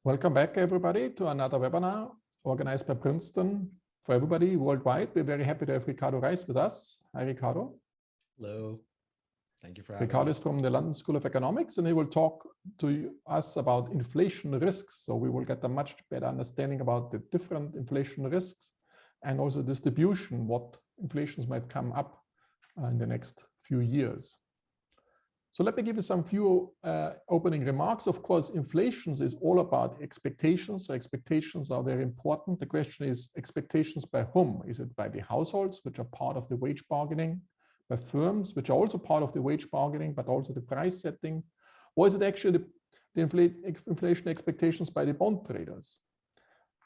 Welcome back, everybody, to another webinar organized by Princeton for everybody worldwide. We're very happy to have Ricardo Reis with us. Hi, Ricardo. Hello. Thank you for having Ricardo me. is from the London School of Economics, and he will talk to us about inflation risks. So we will get a much better understanding about the different inflation risks and also distribution, what inflations might come up in the next few years. So let me give you some few opening remarks. Of course, inflation is all about expectations. So expectations are very important. The question is expectations by whom? Is it by the households, which are part of the wage bargaining, by firms, which are also part of the wage bargaining, but also the price setting? Or is it actually the inflation expectations by the bond traders?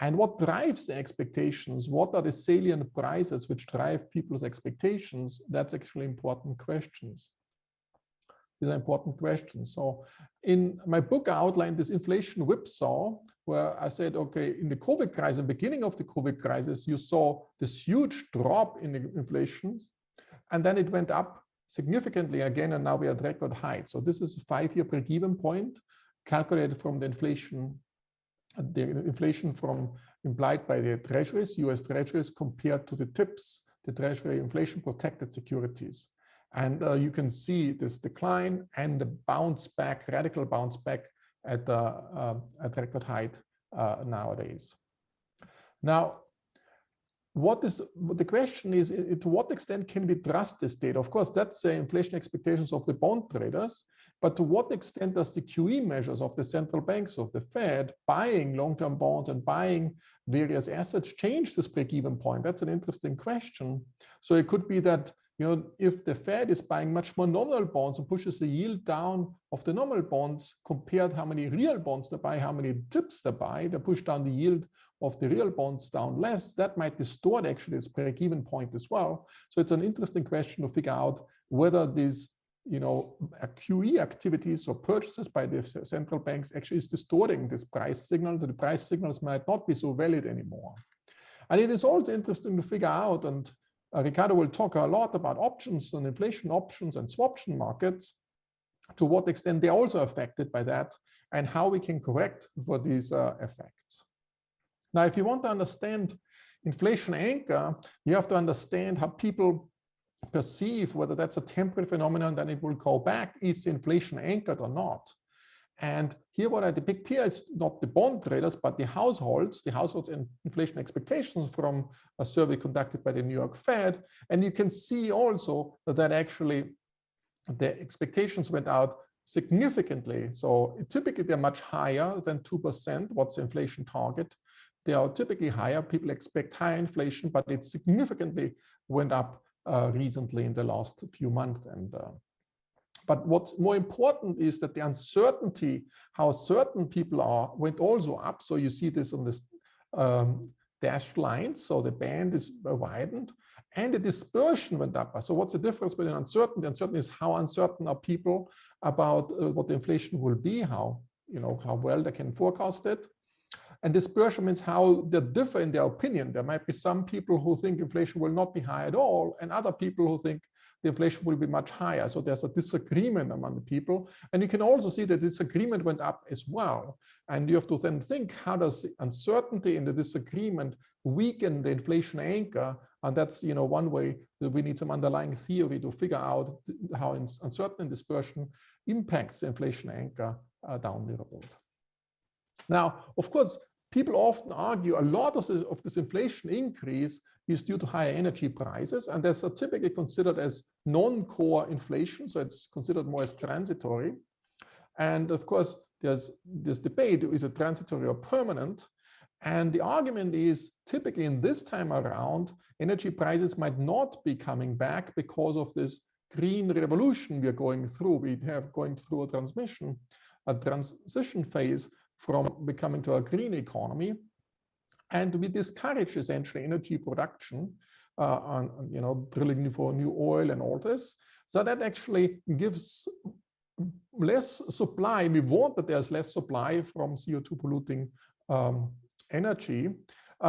And what drives the expectations? What are the salient prices which drive people's expectations? That's actually important questions. These are important questions. So in my book, I outlined this inflation whipsaw, where I said, okay, in the COVID crisis, beginning of the COVID crisis, you saw this huge drop in the inflation, and then it went up significantly again, and now we are at record heights. So this is a 5-year break-even point calculated from the inflation from implied by the treasuries, US treasuries, compared to the TIPS, the Treasury inflation protected securities. And you can see this decline and the bounce back, radical bounce back at record height nowadays. Now, the question is, to what extent can we trust this data? Of course, that's the inflation expectations of the bond traders, but to what extent does the QE measures of the central banks, of the Fed, buying long-term bonds and buying various assets change this break-even point? That's an interesting question. So it could be that, if the Fed is buying much more nominal bonds and pushes the yield down of the nominal bonds, compared how many real bonds they buy, how many TIPS they buy, they push down the yield of the real bonds down less, that might distort actually its break-even point as well. So it's an interesting question to figure out whether these, QE activities or purchases by the central banks actually is distorting this price signal. So the price signals might not be so valid anymore. And it is also interesting to figure out, and Ricardo will talk a lot about options and inflation options and swaption markets, to what extent they're also affected by that and how we can correct for these effects. Now, if you want to understand inflation anchor, you have to understand how people perceive whether that's a temporary phenomenon, then it will go back. Is inflation anchored or not? And here what I depict here is not the bond traders, but the households and inflation expectations from a survey conducted by the New York Fed. And you can see also that actually the expectations went out significantly. So typically they're much higher than 2%. What's the inflation target? They are typically higher. People expect higher inflation, but it significantly went up recently in the last few months. But what's more important is that the uncertainty, how certain people are, went also up. So you see this on this dashed lines. So the band is widened and the dispersion went up. So what's the difference between uncertainty? Uncertainty is how uncertain are people about what the inflation will be, how well they can forecast it. And dispersion means how they differ in their opinion. There might be some people who think inflation will not be high at all, and other people who think the inflation will be much higher. So there's a disagreement among the people. And you can also see that disagreement went up as well. And you have to then think, how does the uncertainty in the disagreement weaken the inflation anchor? And that's one way that we need some underlying theory to figure out how uncertainty and dispersion impacts the inflation anchor down the road. Now, of course, people often argue a lot of this inflation increase is due to higher energy prices, and that's typically considered as non-core inflation, so it's considered more as transitory. And of course, there's this debate, is it transitory or permanent? And the argument is typically in this time around, energy prices might not be coming back because of this green revolution we are going through. We have going through a transition phase from becoming to a green economy, and we discourage essentially energy production, drilling for new oil and all this. So that actually gives less supply. We want that there's less supply from CO2 polluting energy.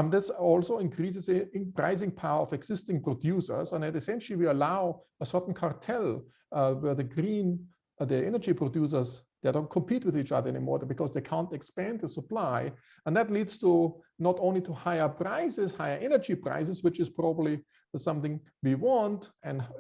This also increases the pricing power of existing producers, and essentially we allow a certain cartel where the energy producers They don't compete with each other anymore because they can't expand the supply. And that leads to not only to higher prices, higher energy prices, which is probably something we want,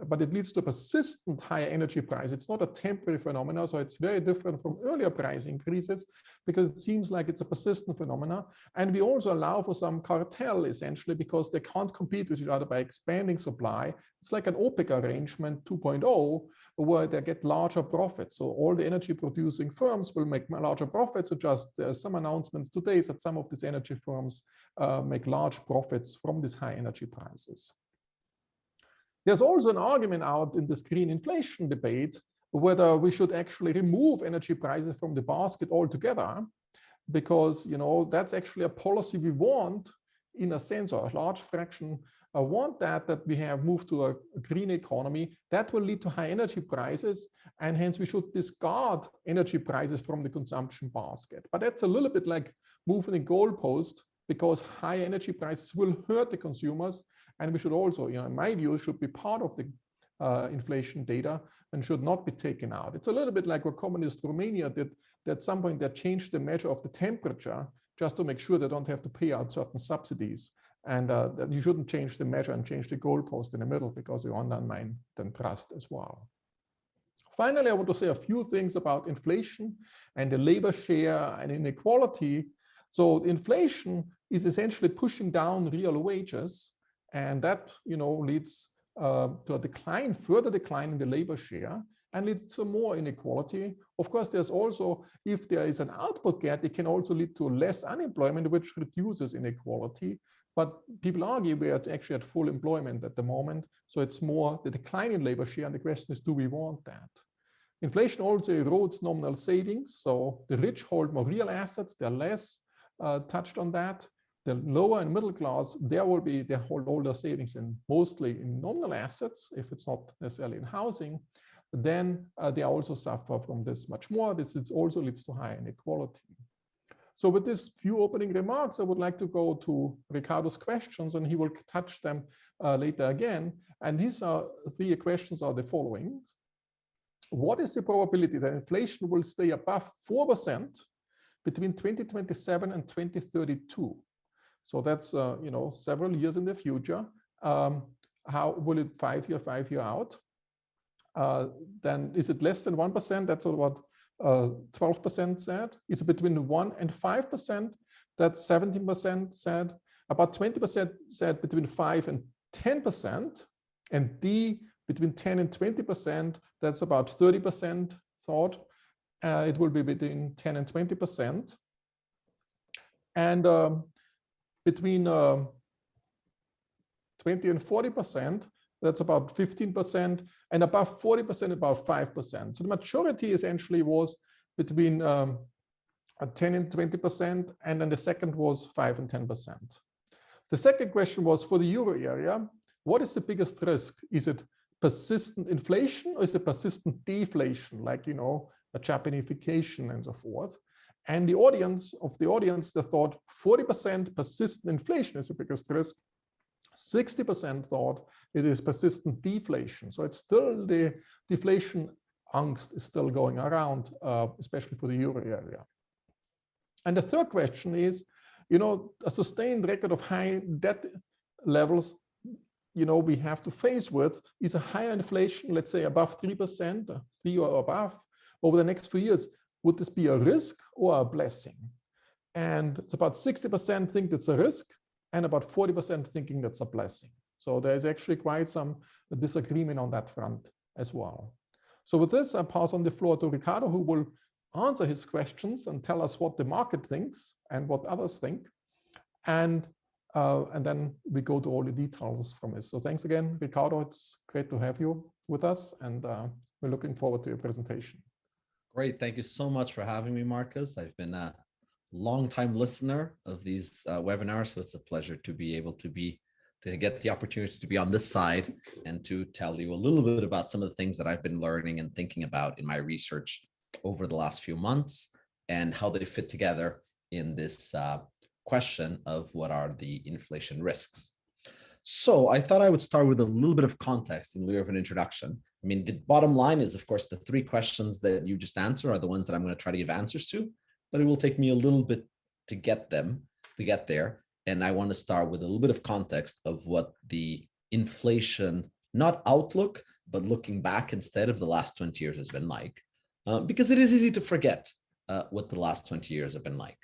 but it leads to persistent higher energy price. It's not a temporary phenomenon, so it's very different from earlier price increases because it seems like it's a persistent phenomenon. And we also allow for some cartel, essentially, because they can't compete with each other by expanding supply. It's like an OPEC arrangement 2.0, where they get larger profits. So all the energy producing firms will make larger profits. So just some announcements today that some of these energy firms make large profits from these high energy prices. There's also an argument out in this green inflation debate whether we should actually remove energy prices from the basket altogether, because that's actually a policy we want in a sense, or a large fraction want that we have moved to a green economy. That will lead to high energy prices, and hence we should discard energy prices from the consumption basket. But that's a little bit like moving the goalpost, because high energy prices will hurt the consumers, and we should also, in my view, should be part of the inflation data and should not be taken out. It's a little bit like what communist Romania did. At some point, they changed the measure of the temperature just to make sure they don't have to pay out certain subsidies. And that you shouldn't change the measure and change the goalpost in the middle, because you undermine then trust as well. Finally, I want to say a few things about inflation and the labor share and inequality. So inflation is essentially pushing down real wages, and that leads to a decline, further decline in the labor share, and leads to more inequality. Of course, there's also, if there is an output gap, it can also lead to less unemployment, which reduces inequality. But people argue we are actually at full employment at the moment. So it's more the decline in labor share. And the question is, do we want that? Inflation also erodes nominal savings. So the rich hold more real assets. They're less touched on that. The lower and middle class, they hold all their savings mostly in nominal assets, if it's not necessarily in housing. Then they also suffer from this much more. This also leads to high inequality. So with these few opening remarks, I would like to go to Ricardo's questions, and he will touch them later again. And these three questions are the following. What is the probability that inflation will stay above 4% between 2027 and 2032? So that's several years in the future. How will it 5 year out? Then is it less than 1%? That's what 12% said. Is it between 1 and 5%? That's 17% said. About 20% said between 5 and 10%. And D, between 10 and 20%. That's about 30% thought. It will be between 10 and 20%. And between 20 and 40%, that's about 15%, and above 40%, about 5%. So the majority essentially was between 10 and 20%, and then the second was 5 and 10%. The second question was for the euro area, what is the biggest risk? Is it persistent inflation, or is it persistent deflation, like, a Japanification and so forth? And the audience, they thought 40% persistent inflation is the biggest risk. 60% thought it is persistent deflation. So it's still the deflation angst is still going around, especially for the euro area. And the third question is, a sustained record of high debt levels, we have to face with is a higher inflation, let's say above 3%, 3 or above, over the next few years. Would this be a risk or a blessing? And it's about 60% think it's a risk, and about 40% thinking that's a blessing. So there's actually quite some disagreement on that front as well. So with this, I pass on the floor to Ricardo, who will answer his questions and tell us what the market thinks and what others think. And then we go to all the details from this. So thanks again, Ricardo. It's great to have you with us, and we're looking forward to your presentation. Great. Thank you so much for having me, Markus. I've been a long-time listener of these webinars, so it's a pleasure to be able to get the opportunity to be on this side and to tell you a little bit about some of the things that I've been learning and thinking about in my research over the last few months, and how they fit together in this question of what are the inflation risks. So I thought I would start with a little bit of context in lieu of an introduction, I mean, the bottom line is, of course, the three questions that you just answered are the ones that I'm going to try to give answers to, but it will take me a little bit to get there. And I want to start with a little bit of context of what the inflation, not outlook, but looking back instead of the last 20 years has been like, because it is easy to forget what the last 20 years have been like.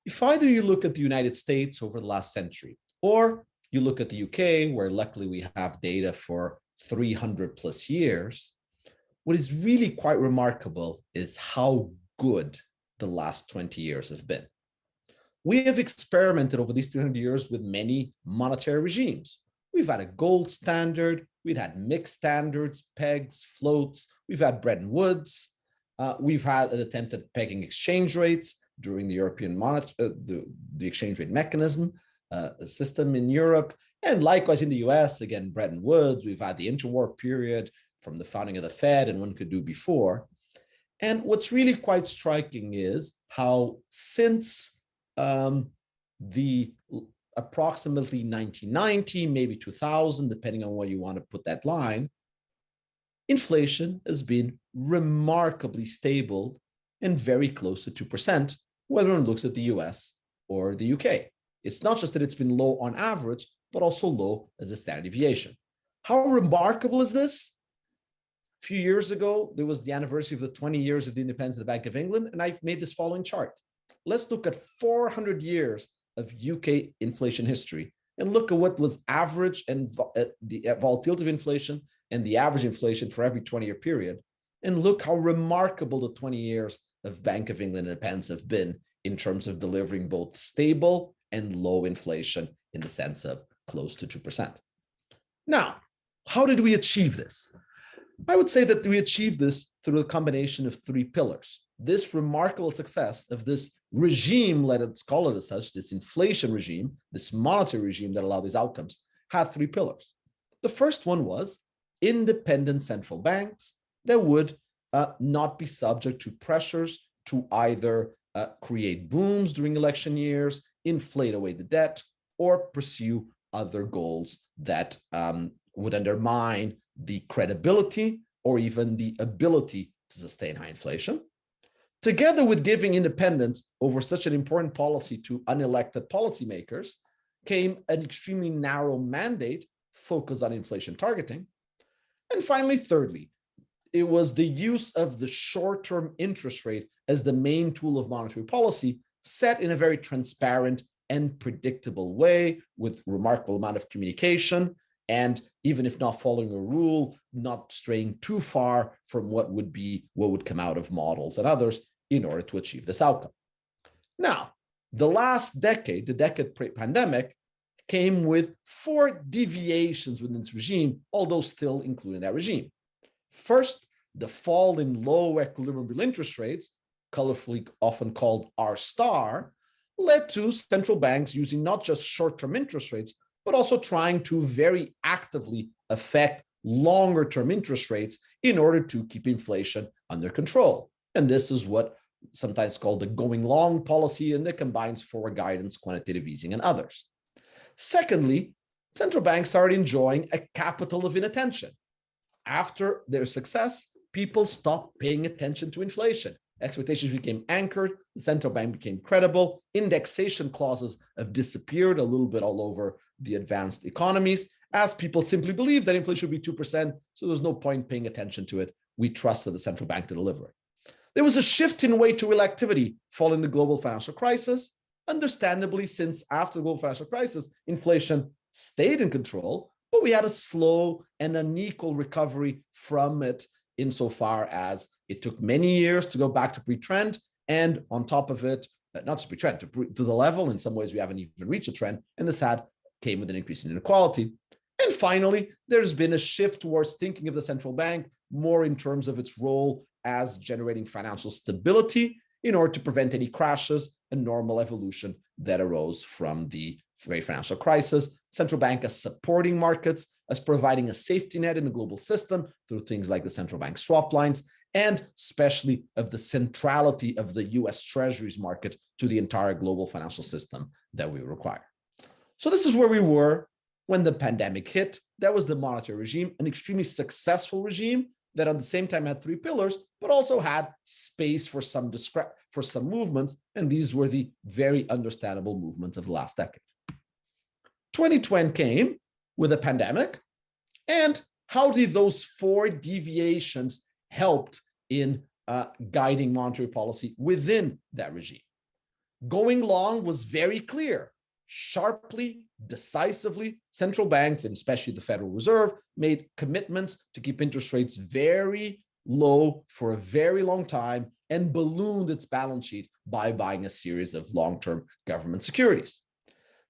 If either you look at the United States over the last century, or you look at the UK, where luckily we have data for 300 plus years, what is really quite remarkable is how good the last 20 years have been. We have experimented over these 300 years with many monetary regimes. We've had a gold standard, we've had mixed standards, pegs, floats, we've had Bretton Woods, we've had an attempt at pegging exchange rates during the European the exchange rate mechanism system in Europe, and likewise in the US, again, Bretton Woods, we've had the interwar period from the founding of the Fed, and one could do before. And what's really quite striking is how since the approximately 1990, maybe 2000, depending on where you want to put that line, inflation has been remarkably stable and very close to 2%, whether one looks at the US or the UK. It's not just that it's been low on average, but also low as a standard deviation. How remarkable is this? A few years ago, there was the anniversary of the 20 years of the independence of the Bank of England, and I've made this following chart. Let's look at 400 years of UK inflation history and look at what was average and the volatility of inflation and the average inflation for every 20-year period. And look how remarkable the 20 years of Bank of England independence have been in terms of delivering both stable and low inflation in the sense of close to 2%. Now, how did we achieve this? I would say that we achieved this through a combination of three pillars. This remarkable success of this regime, let's call it as such, this inflation regime, this monetary regime that allowed these outcomes, had three pillars. The first one was independent central banks that would not be subject to pressures to either create booms during election years, inflate away the debt, or pursue other goals that would undermine the credibility or even the ability to sustain high inflation. Together with giving independence over such an important policy to unelected policymakers came an extremely narrow mandate focused on inflation targeting. And finally, thirdly, it was the use of the short-term interest rate as the main tool of monetary policy, set in a very transparent and predictable way with remarkable amount of communication, and even if not following a rule, not straying too far from what would come out of models and others in order to achieve this outcome. Now, the last decade, the decade pre-pandemic, came with 4 deviations within this regime, although still including that regime. First, the fall in low equilibrium real interest rates, colorfully often called R star, led to central banks using not just short-term interest rates, but also trying to very actively affect longer-term interest rates in order to keep inflation under control. And this is what sometimes called the going long policy, and that combines forward guidance, quantitative easing, and others. Secondly, central banks started enjoying a capital of inattention. After their success, people stopped paying attention to inflation. Expectations became anchored, the central bank became credible, indexation clauses have disappeared a little bit all over the advanced economies, as people simply believed that inflation would be 2%, so there's no point paying attention to it. We trusted the central bank to deliver it. There was a shift in way to real activity following the global financial crisis, understandably, since after the global financial crisis, inflation stayed in control, but we had a slow and unequal recovery from it insofar as it took many years to go back to pre-trend, and on top of it, not just pre-trend, to the level, in some ways we haven't even reached a trend, and this came with an increase in inequality. And finally, there's been a shift towards thinking of the central bank more in terms of its role as generating financial stability in order to prevent any crashes and normal evolution that arose from the great financial crisis. Central bank as supporting markets, as providing a safety net in the global system through things like the central bank swap lines, and especially of the centrality of the US Treasuries market to the entire global financial system that we require. So this is where we were When the pandemic hit, that was the monetary regime, an extremely successful regime that at the same time had three pillars, but also had space for some movements. And these were the very understandable movements of the last decade. 2020 came with a pandemic. And how did those four deviations help in guiding monetary policy within that regime? Going long was very clear. Sharply, decisively, central banks, and especially the Federal Reserve, made commitments to keep interest rates very low for a very long time and ballooned its balance sheet by buying a series of long-term government securities.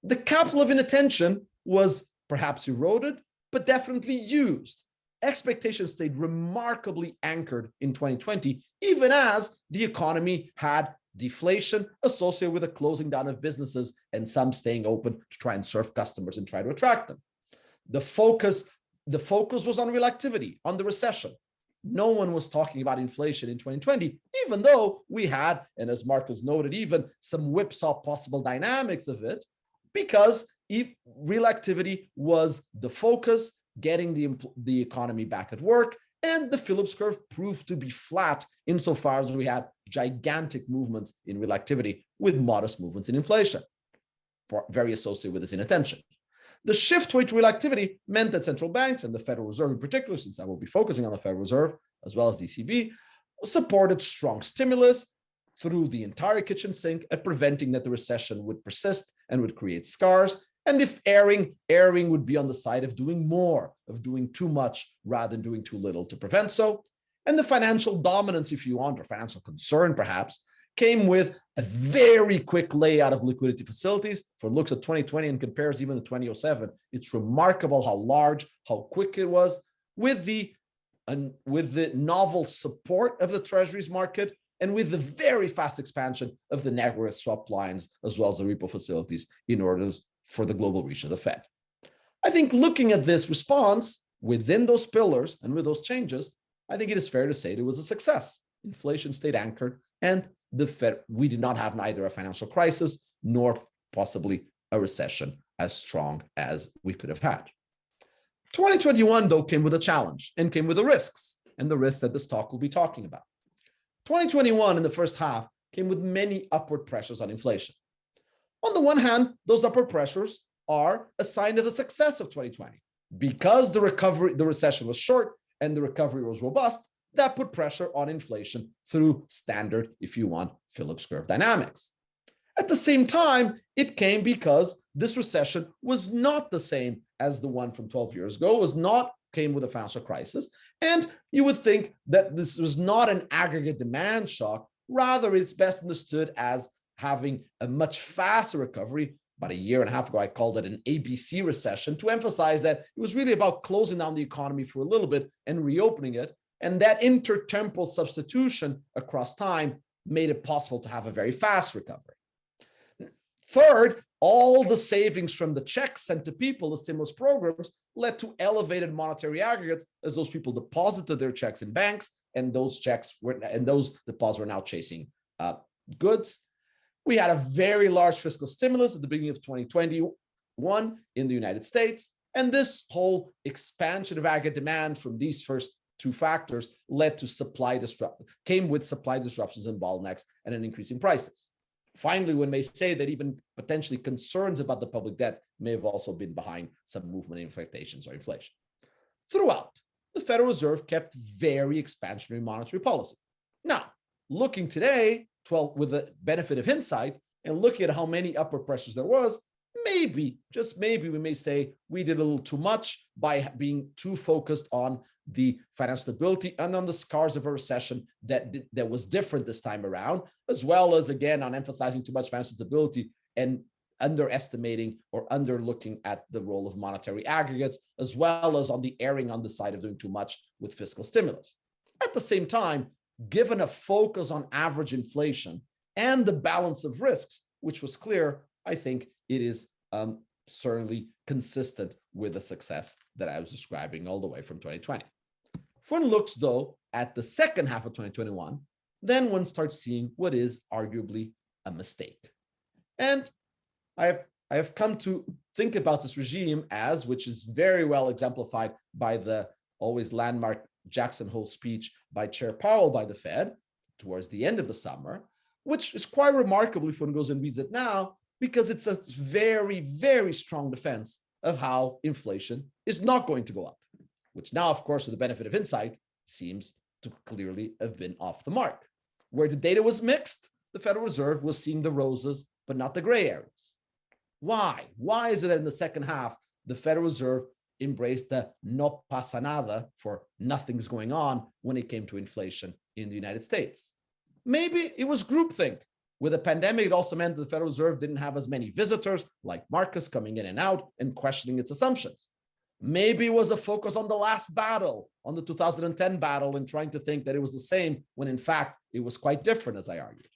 The capital of inattention was perhaps eroded, but definitely used. Expectations stayed remarkably anchored in 2020, even as the economy had deflation associated with the closing down of businesses and some staying open to try and serve customers and try to attract them. The focus was on real activity, on the recession. No one was talking about inflation in 2020, even though we had, and as Markus noted, even some whipsaw possible dynamics of it, because real activity was the focus, getting the economy back at work, and the Phillips curve proved to be flat insofar as we had gigantic movements in real activity with modest movements in inflation, very associated with this inattention. The shift to real activity meant that central banks and the Federal Reserve in particular, since I will be focusing on the Federal Reserve as well as the ECB, supported strong stimulus through the entire kitchen sink at preventing that the recession would persist and would create scars. And if erring would be on the side of doing more, of doing too much rather than doing too little to prevent so. And the financial dominance, if you want, or financial concern perhaps, came with a very quick layout of liquidity facilities. For looks at 2020 and compares even to 2007, it's remarkable how large, how quick it was, with the novel support of the treasuries market and with the very fast expansion of the network swap lines as well as the repo facilities in order for the global reach of the Fed. I think looking at this response within those pillars and with those changes, I think it is fair to say it was a success. Inflation stayed anchored, and the Fed, we did not have neither a financial crisis nor possibly a recession as strong as we could have had. 2021, though, came with a challenge and came with the risks, and the risks that this talk will be talking about. 2021 in the first half came with many upward pressures on inflation. On the one hand, those upward pressures are a sign of the success of 2020. Because the recession was short and the recovery was robust, that put pressure on inflation through standard, if you want, Phillips curve dynamics. At the same time, it came because this recession was not the same as the one from 12 years ago, came with a financial crisis. And you would think that this was not an aggregate demand shock. Rather, it's best understood as having a much faster recovery. About a year and a half ago, I called it an ABC recession to emphasize that it was really about closing down the economy for a little bit and reopening it. And that intertemporal substitution across time made it possible to have a very fast recovery. Third, all the savings from the checks sent to people, the stimulus programs, led to elevated monetary aggregates as those people deposited their checks in banks, and those deposits were now chasing goods. We had a very large fiscal stimulus at the beginning of 2021 in the United States, and this whole expansion of aggregate demand from these first two factors came with supply disruptions and bottlenecks and an increase in prices. Finally, one may say that even potentially concerns about the public debt may have also been behind some movement in expectations or inflation. Throughout, the Federal Reserve kept very expansionary monetary policy. Now, looking today, with the benefit of hindsight, and looking at how many upward pressures there was, maybe, just maybe, we may say we did a little too much by being too focused on the financial stability and on the scars of a recession that was different this time around, as well as, again, on emphasizing too much financial stability and underestimating or underlooking at the role of monetary aggregates, as well as on the erring on the side of doing too much with fiscal stimulus. At the same time, given a focus on average inflation and the balance of risks, which was clear, I think it is certainly consistent with the success that I was describing all the way from 2020. If one looks, though, at the second half of 2021, then one starts seeing what is arguably a mistake. And I have I have come to think about this regime as, which is very well exemplified by the always landmark Jackson Hole speech by Chair Powell by the Fed towards the end of the summer, which is quite remarkable if one goes and reads it now, because it's a very, very strong defense of how inflation is not going to go up, which now, of course, with the benefit of insight, seems to clearly have been off the mark. Where the data was mixed, the Federal Reserve was seeing the roses, but not the gray areas. Why? Why is it that in the second half, the Federal Reserve embraced the no pasa nada, for nothing's going on, when it came to inflation in the United States? Maybe it was groupthink. With the pandemic, it also meant that the Federal Reserve didn't have as many visitors like Markus coming in and out and questioning its assumptions. Maybe it was a focus on the last battle, on the 2010 battle, and trying to think that it was the same when in fact it was quite different, as I argued.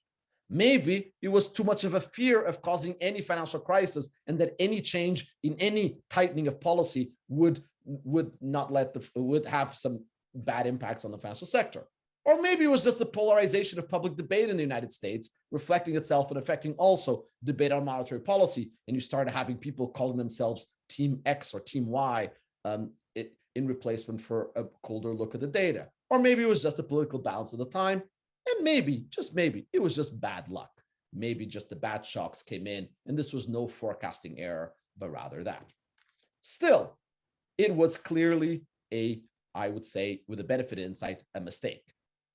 Maybe it was too much of a fear of causing any financial crisis, and that any change in any tightening of policy would have some bad impacts on the financial sector. Or maybe it was just the polarization of public debate in the United States, reflecting itself and affecting also debate on monetary policy. And you started having people calling themselves Team X or Team Y in replacement for a colder look at the data. Or maybe it was just the political balance of the time. And maybe, just maybe, it was just bad luck. Maybe just the bad shocks came in and this was no forecasting error, but rather that. Still, it was clearly I would say, with the benefit of insight, a mistake.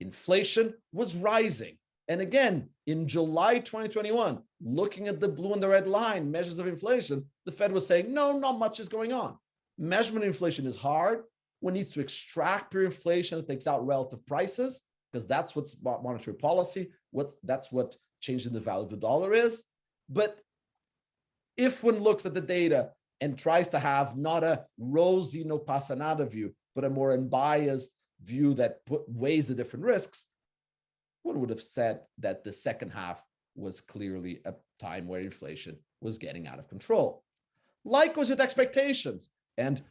Inflation was rising. And again, in July 2021, looking at the blue and the red line, measures of inflation, the Fed was saying, no, not much is going on. Measurement of inflation is hard. One needs to extract pure inflation that takes out relative prices, because that's what's monetary policy. That's what changing the value of the dollar is. But if one looks at the data and tries to have not a rosy no pasa nada view, but a more unbiased view that weighs the different risks, one would have said that the second half was clearly a time where inflation was getting out of control. Likewise with expectations. And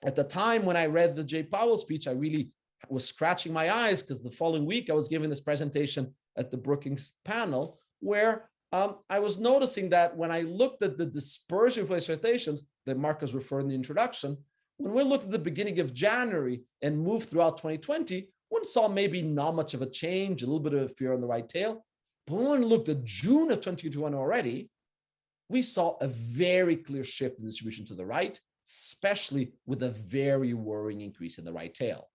at the time when I read the Jay Powell speech, I really was scratching my eyes, because the following week I was giving this presentation at the Brookings panel, where I was noticing that when I looked at the dispersion of inflation expectations that Markus referred in the introduction, when we looked at the beginning of January and moved throughout 2020, one saw maybe not much of a change, a little bit of a fear on the right tail. But when one looked at June of 2021 already, we saw a very clear shift in distribution to the right, especially with a very worrying increase in the right tail.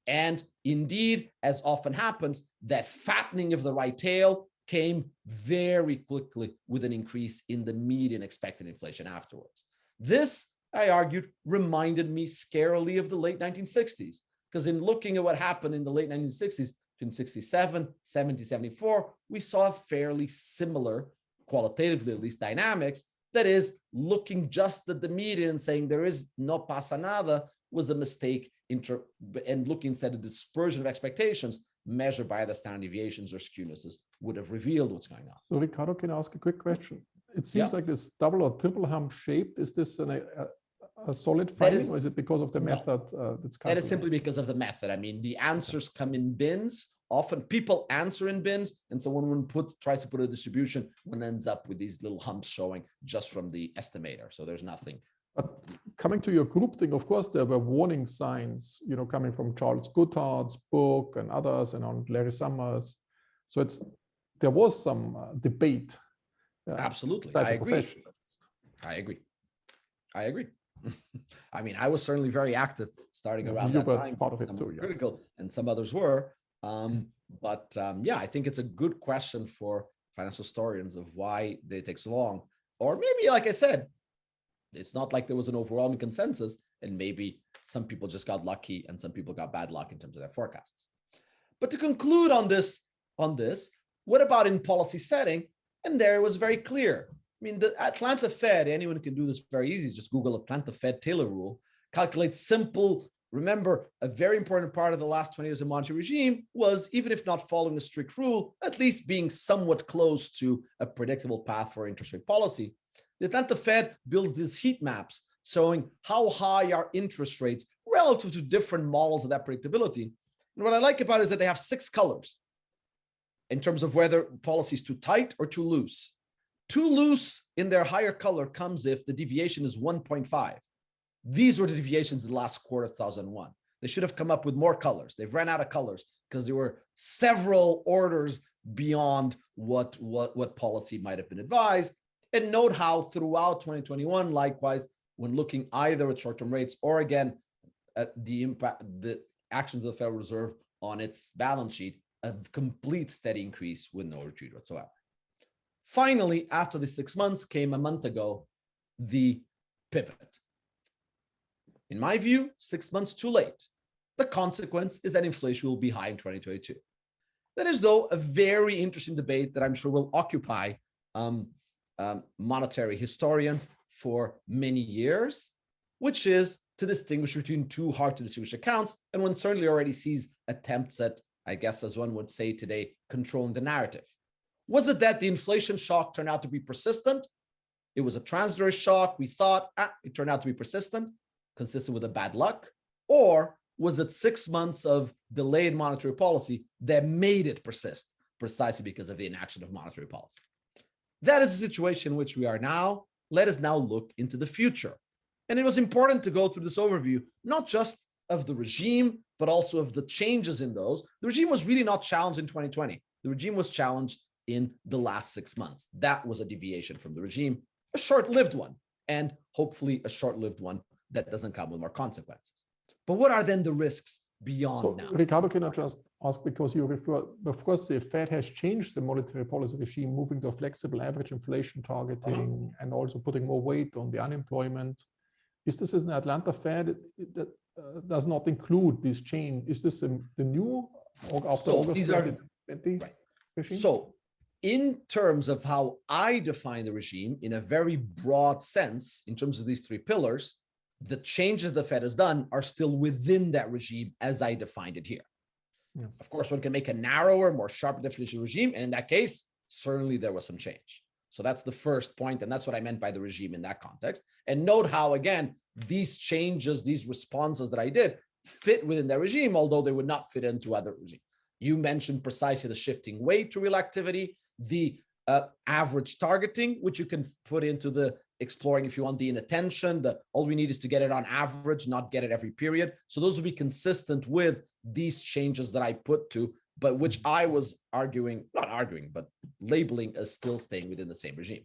And indeed, as often happens, that fattening of the right tail came very quickly with an increase in the median expected inflation afterwards. This, I argued, reminded me scarily of the late 1960s, because in looking at what happened in the late 1960s, between 67, 70, 74, we saw a fairly similar, qualitatively at least, dynamics. That is, looking just at the median and saying there is no pasa nada was a mistake, and looking instead at the dispersion of expectations measured by the standard deviations or skewnesses would have revealed what's going on. So Ricardo, can I ask a quick question? It seems like this double or triple hump shaped. Is this a solid finding, or is it because of the method that's That is simply because of the method. I mean, the answers come in bins. Often people answer in bins, and so when one tries to put a distribution, one ends up with these little humps showing just from the estimator. So there's nothing. But coming to your group thing, of course, there were warning signs, coming from Charles Goodhart's book and others, and on Larry Summers. So there was some debate. Absolutely, I agree. I agree. I mean, I was certainly very active starting around that time. Part of it too, critical, and some others were. Yeah, I think it's a good question for financial historians of why they take so long. Or maybe, like I said, it's not like there was an overwhelming consensus, and maybe some people just got lucky and some people got bad luck in terms of their forecasts. But to conclude on this, what about in policy setting? And there it was very clear. I mean, the Atlanta Fed, anyone can do this very easy, just Google Atlanta Fed Taylor rule, calculates simple. Remember, a very important part of the last 20 years of monetary regime was, even if not following a strict rule, at least being somewhat close to a predictable path for interest rate policy. The Atlanta Fed builds these heat maps showing how high are interest rates relative to different models of that predictability. And what I like about it is that they have 6 colors in terms of whether policy is too tight or too loose. Too loose in their higher color comes if the deviation is 1.5. These were the deviations in the last quarter of 2001. They should have come up with more colors. They've run out of colors because there were several orders beyond what policy might have been advised. And note how throughout 2021, likewise, when looking either at short-term rates or again at the actions of the Federal Reserve on its balance sheet, a complete steady increase with no retreat whatsoever. Finally, after the 6 months came a month ago, the pivot. In my view, 6 months too late. The consequence is that inflation will be high in 2022. That is, though, a very interesting debate that I'm sure will occupy monetary historians for many years, which is to distinguish between two hard to distinguish accounts. And one certainly already sees attempts at, I guess, as one would say today, controlling the narrative. Was it that the inflation shock turned out to be persistent? It was a transitory shock. We thought, it turned out to be persistent, consistent with a bad luck. Or was it 6 months of delayed monetary policy that made it persist precisely because of the inaction of monetary policy? That is the situation in which we are now. Let us now look into the future. And it was important to go through this overview, not just of the regime, but also of the changes in those. The regime was really not challenged in 2020. The regime was challenged in the last 6 months. That was a deviation from the regime, a short-lived one, and hopefully a short-lived one that doesn't come with more consequences. But what are then the risks beyond now? Ricardo, can I just ask, because you refer, of course, the Fed has changed the monetary policy regime, moving to a flexible average inflation targeting and also putting more weight on the unemployment. Is this an Atlanta Fed that does not include this change? Is this the new or after August 2020 regime? So in terms of how I define the regime in a very broad sense, in terms of these three pillars, the changes the Fed has done are still within that regime as I defined it here. Yes. Of course, one can make a narrower, more sharp definition regime. And in that case, certainly there was some change. So that's the first point, and that's what I meant by the regime in that context. And note how, again, these changes, these responses that I did fit within that regime, although they would not fit into other regimes. You mentioned precisely the shifting weight to real activity, the average targeting, which you can put into the exploring if you want the inattention. All we need is to get it on average, not get it every period. So those will be consistent with these changes that I put to, but which I was not arguing, but labeling as still staying within the same regime.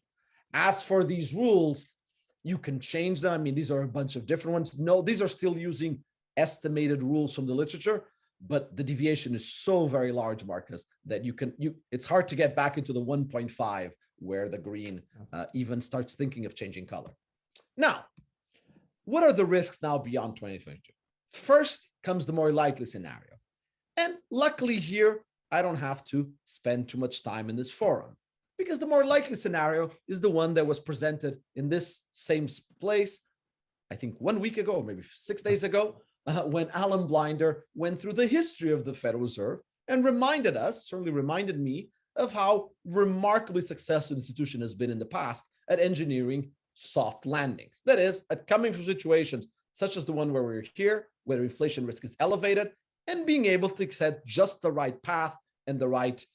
As for these rules, you can change them. I mean, these are a bunch of different ones. No, these are still using estimated rules from the literature, but the deviation is so very large, Markus, that it's hard to get back into the 1.5 where the green even starts thinking of changing color. Now, what are the risks now beyond 2022? First comes the more likely scenario. And luckily here, I don't have to spend too much time in this forum, because the more likely scenario is the one that was presented in this same place, I think 1 week ago, or maybe 6 days ago, when Alan Blinder went through the history of the Federal Reserve and reminded us, certainly reminded me, of how remarkably successful the institution has been in the past at engineering soft landings. That is, at coming from situations such as the one where we're here, where inflation risk is elevated, and being able to set just the right path and the right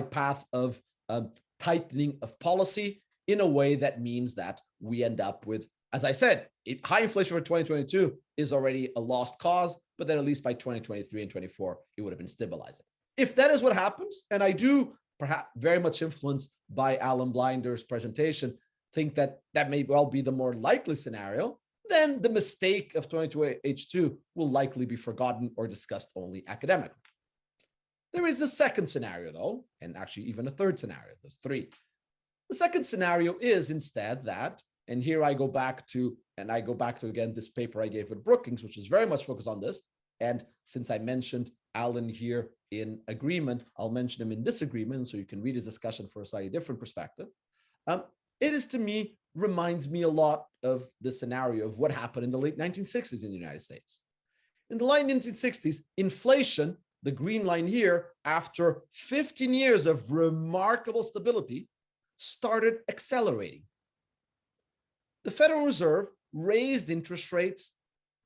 path of tightening of policy in a way that means that we end up with, as I said, high inflation for 2022 is already a lost cause, but then at least by 2023 and 24, it would have been stabilizing. If that is what happens, and I do, perhaps very much influenced by Alan Blinder's presentation, think that that may well be the more likely scenario, then the mistake of 22H2 will likely be forgotten or discussed only academically. There is a second scenario, though, and actually even a third scenario. There's three. The second scenario is instead that, and here I go back to again this paper I gave with Brookings, which is very much focused on this. And since I mentioned Alan here in agreement, I'll mention him in disagreement, so you can read his discussion for a slightly different perspective. It is, to me, reminds me a lot of the scenario of what happened in the late 1960s in the United States. In the late 1960s, inflation, the green line here, after 15 years of remarkable stability, started accelerating. The Federal Reserve raised interest rates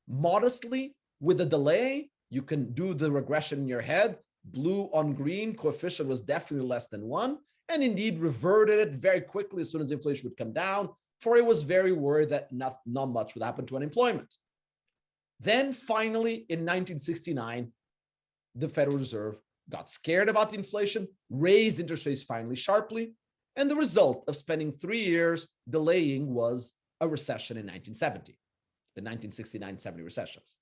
modestly with a delay. You can do the regression in your head. Blue on green coefficient was definitely less than 1. and indeed reverted it very quickly as soon as inflation would come down, for it was very worried that not much would happen to unemployment. Then finally, in 1969, the Federal Reserve got scared about the inflation, raised interest rates finally sharply, and the result of spending 3 years delaying was a recession in 1970, the 1969-70 recessions.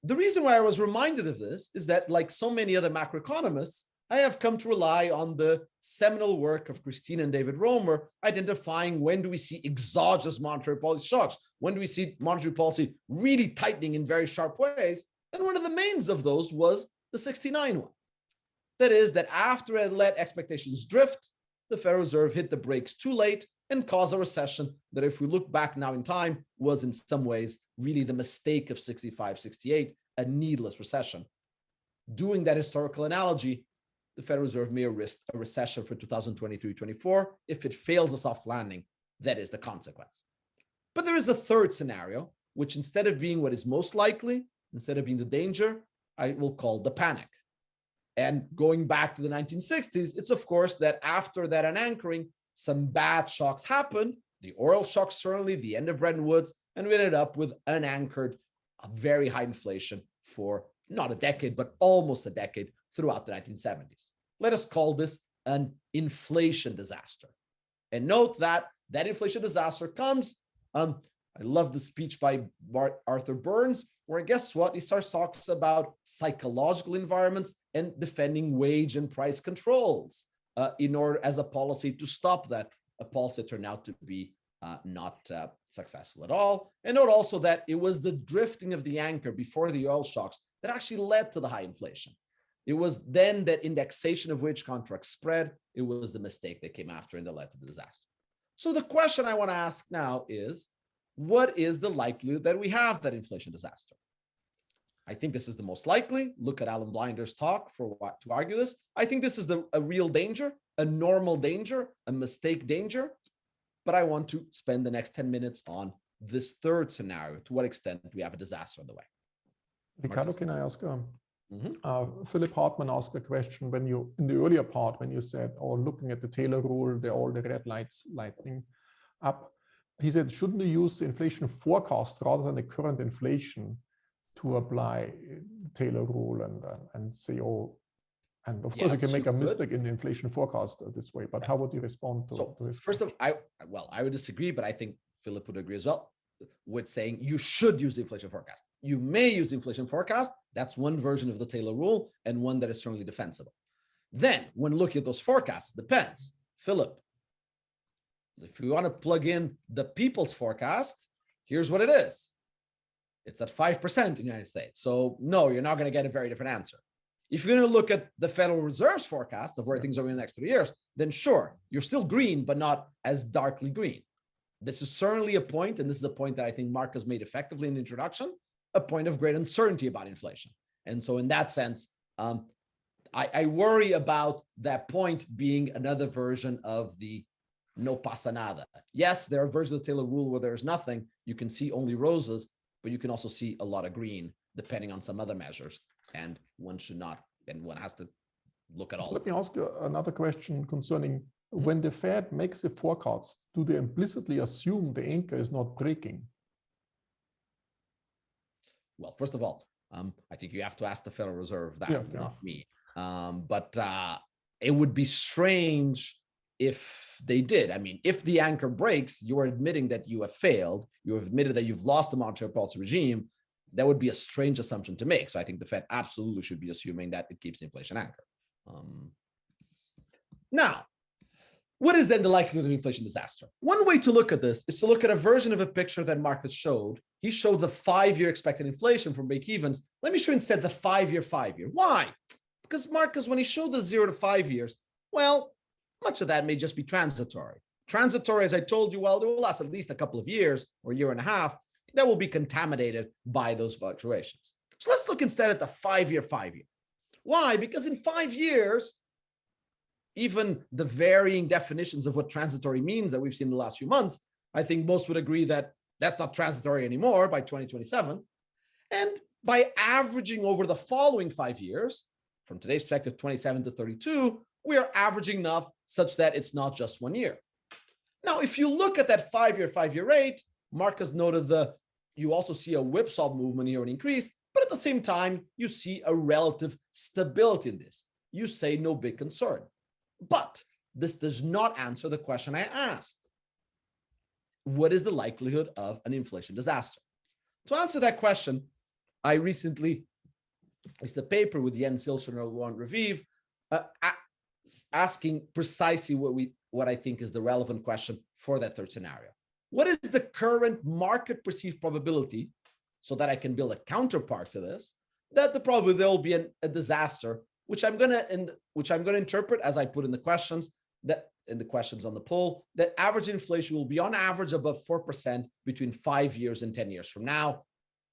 The reason why I was reminded of this is that, like so many other macroeconomists, I have come to rely on the seminal work of Christina and David Romer, identifying when do we see exogenous monetary policy shocks, when do we see monetary policy really tightening in very sharp ways. And one of the mains of those was the 69 one. That is, that after it let expectations drift, the Federal Reserve hit the brakes too late and caused a recession that, if we look back now in time, was in some ways really the mistake of 65, 68, a needless recession. Doing that historical analogy, the Federal Reserve may risk a recession for 2023-24. If it fails a soft landing, that is the consequence. But there is a third scenario, which instead of being what is most likely, instead of being the danger, I will call the panic. And going back to the 1960s, it's of course that after that unanchoring, some bad shocks happened. The oil shock, certainly, the end of Bretton Woods, and we ended up with unanchored, a very high inflation for not a decade, but almost a decade throughout the 1970s. Let us call this an inflation disaster. And note that that inflation disaster comes, I love the speech by Arthur Burns, where guess what? He starts talking about psychological environments and defending wage and price controls in order as a policy to stop that, a policy that turned out to be not successful at all. And note also that it was the drifting of the anchor before the oil shocks that actually led to the high inflation. It was then that indexation of wage contracts spread. It was the mistake that came after and that led to the disaster. So the question I want to ask now is, what is the likelihood that we have that inflation disaster? I think this is the most likely. Look at Alan Blinder's talk for what to argue this. I think this is a real danger, a normal danger, a mistake danger. But I want to spend the next 10 minutes on this third scenario. To what extent do we have a disaster on the way? Ricardo, can I ask? Philip Hartman asked a question when you, in the earlier part, when you said, or looking at the Taylor rule, all the red lights lighting up. He said, shouldn't you use the inflation forecast rather than the current inflation to apply Taylor rule and say, oh, and of course you can make a mistake in the inflation forecast this way, but how would you respond to this? First of all, I would disagree, but I think Philip would agree as well with saying you should use the inflation forecast. You may use the inflation forecast. That's one version of the Taylor rule and one that is certainly defensible. Then when looking at those forecasts, depends. Philip, if you want to plug in the people's forecast, here's what it is. It's at 5% in the United States. So no, you're not going to get a very different answer. If you're going to look at the Federal Reserve's forecast of where things are going in the next 3 years, then sure, you're still green, but not as darkly green. This is certainly a point, and this is a point that I think Markus made effectively in the introduction, a point of great uncertainty about inflation. And so in that sense, I worry about that point being another version of the no pasa nada. Yes, there are versions of the Taylor rule where there's nothing. You can see only roses, but you can also see a lot of green, depending on some other measures. And one should not, and one has to look at all. So let me ask you another question concerning when the Fed makes a forecast, do they implicitly assume the anchor is not breaking? Well, first of all, I think you have to ask the Federal Reserve that, not me. But it would be strange if they did. I mean, if the anchor breaks, you're admitting that you have failed. You have admitted that you've lost the monetary policy regime. That would be a strange assumption to make. So I think the Fed absolutely should be assuming that it keeps the inflation anchor. Now, what is then the likelihood of inflation disaster? One way to look at this is to look at a version of a picture that Markus showed. He showed the 5-year expected inflation from break-evens. Let me show instead the 5-year. Why? Because Markus, when he showed the 0 to 5 years, well, much of that may just be transitory. Transitory, as I told you, well, it will last at least a couple of years or a year and a half. That will be contaminated by those fluctuations. So let's look instead at the 5-year. Why? Because in 5 years, even the varying definitions of what transitory means that we've seen in the last few months, I think most would agree that that's not transitory anymore by 2027. And by averaging over the following 5 years, from today's perspective, 27 to 32, we are averaging enough such that it's not just 1 year. Now, if you look at that five-year rate, Markus noted you also see a whipsaw movement here, an increase, but at the same time, you see a relative stability in this. You say no big concern. But this does not answer the question I asked. What is the likelihood of an inflation disaster? To answer that question, I recently released a paper with Jens Ilscher and Reviv asking precisely what I think is the relevant question for that third scenario. What is the current market perceived probability, so that I can build a counterpart to this, that the probability there will be a disaster, which I'm gonna interpret as I put in the questions, that in the questions on the poll, that average inflation will be on average above 4% between 5 years and 10 years from now.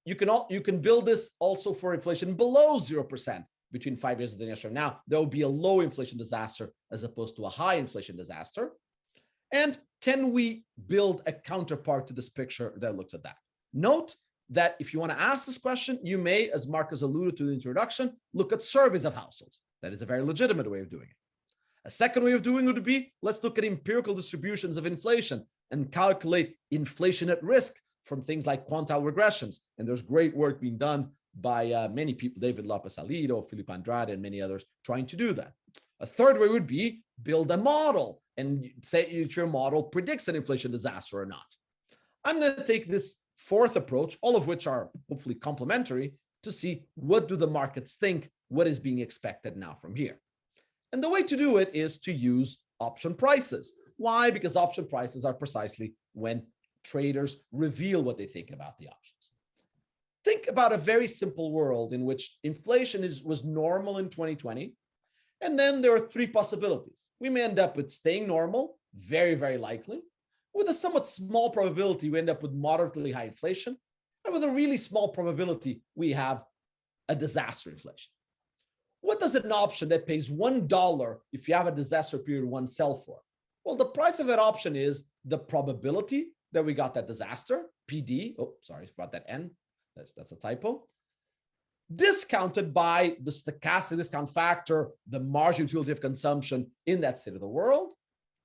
You can build this also for inflation below 0% between 5 years and 10 years from now. There will be a low inflation disaster as opposed to a high inflation disaster. And can we build a counterpart to this picture that looks at that? Note that if you want to ask this question, you may, as Markus alluded to in the introduction, look at surveys of households. That is a very legitimate way of doing it. A second way of doing it would be, let's look at empirical distributions of inflation and calculate inflation at risk from things like quantile regressions. And there's great work being done by many people, David Lopez-Salido, Philip Andrade, and many others trying to do that. A third way would be build a model and say if your model predicts an inflation disaster or not. I'm going to take this fourth approach, all of which are hopefully complementary, to see what do the markets think, what is being expected now from here. And the way to do it is to use option prices. Why? Because option prices are precisely when traders reveal what they think about the options. Think about a very simple world in which inflation was normal in 2020. And then there are three possibilities. We may end up with staying normal, very, very likely. With a somewhat small probability, we end up with moderately high inflation. And with a really small probability, we have a disaster inflation. What does an option that pays $1 if you have a disaster period one sell for? Well, the price of that option is the probability that we got that disaster, PD. Oh, sorry about that N. That's a typo. Discounted by the stochastic discount factor, the marginal utility of consumption in that state of the world.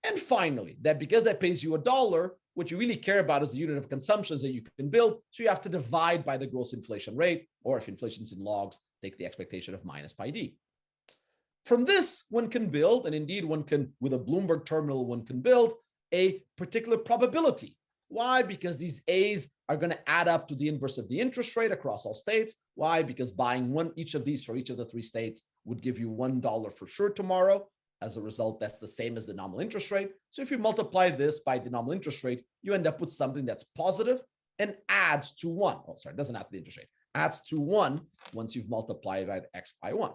And finally, that because that pays you $1, what you really care about is the unit of consumptions that you can build. So you have to divide by the gross inflation rate, or if inflation is in logs, take the expectation of minus pi d. From this, one can build, and indeed one can, with a Bloomberg terminal, one can build a particular probability. Why? Because these A's are going to add up to the inverse of the interest rate across all states. Why? Because buying each of these for each of the three states would give you $1 for sure tomorrow. As a result, that's the same as the nominal interest rate. So if you multiply this by the nominal interest rate, you end up with something that's positive and adds to 1. Oh, sorry, it doesn't add to the interest rate. Adds to 1 once you've multiplied by x by 1.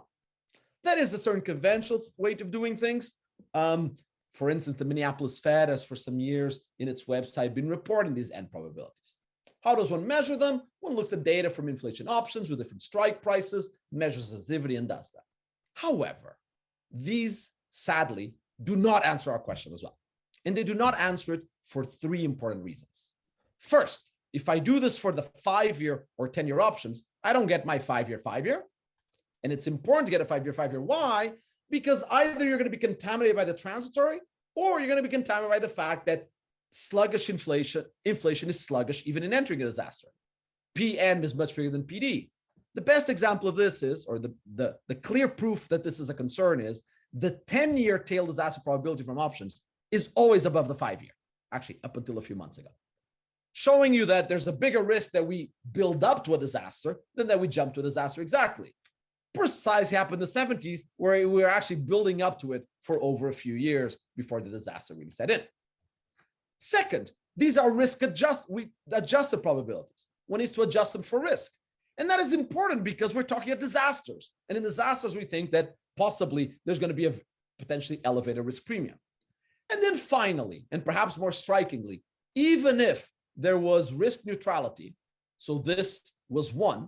That is a certain conventional way of doing things. For instance, the Minneapolis Fed has for some years in its website been reporting these N probabilities. How does one measure them? One looks at data from inflation options with different strike prices, measures sensitivity, and does that. However, these sadly do not answer our question as well. And they do not answer it for three important reasons. First, if I do this for the 5-year or 10-year options, I don't get my 5-year. And it's important to get a 5-year. Why? Because either you're going to be contaminated by the transitory, or you're going to be contaminated by the fact that sluggish inflation is sluggish even in entering a disaster. PM is much bigger than PD. The best example of this is, or the clear proof that this is a concern is, the 10-year tail disaster probability from options is always above the 5-year, actually up until a few months ago, showing you that there's a bigger risk that we build up to a disaster than that we jump to a disaster exactly. Precisely happened in the 70s, where we were actually building up to it for over a few years before the disaster really set in. Second, these are adjusted probabilities. One needs to adjust them for risk. And that is important because we're talking about disasters. And in disasters, we think that possibly there's going to be a potentially elevated risk premium. And then finally, and perhaps more strikingly, even if there was risk neutrality, so this was 1,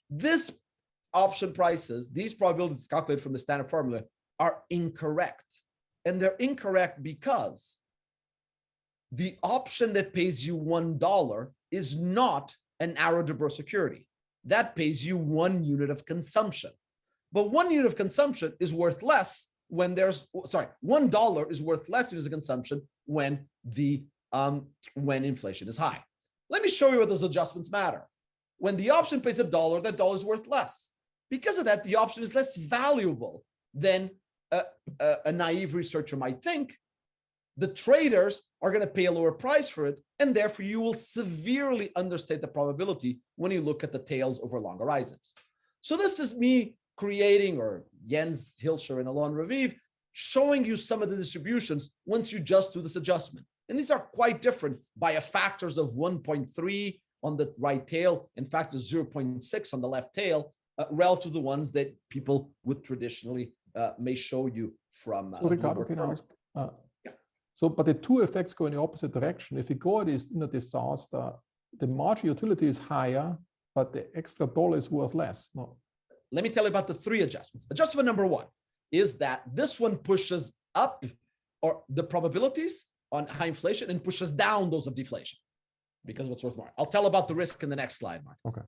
this option prices, these probabilities calculated from the standard formula, are incorrect. And they're incorrect because the option that pays you $1 is not an Arrow-Debreu security. That pays you 1 unit of consumption. But 1 unit of consumption is worth less when there's, sorry, $1 is worth less in consumption when inflation is high. Let me show you what those adjustments matter. When the option pays $1, that dollar is worth less. Because of that, the option is less valuable than a naive researcher might think. The traders are going to pay a lower price for it, and therefore you will severely understate the probability when you look at the tails over long horizons. So this is me creating, or Jens Hilscher and Alon Raviv, showing you some of the distributions once you just do this adjustment. And these are quite different by a factors of 1.3 on the right tail, in fact, 0.6 on the left tail, relative to the ones that people would traditionally may show you from. So Ricardo, can I ask? So, but the two effects go in the opposite direction. If you go in a disaster, the marginal utility is higher, but the extra dollar is worth less. No. Let me tell you about the three adjustments. Adjustment number one is that this one pushes up or the probabilities on high inflation and pushes down those of deflation because of what's worth more. I'll tell about the risk in the next slide, Mark. Okay.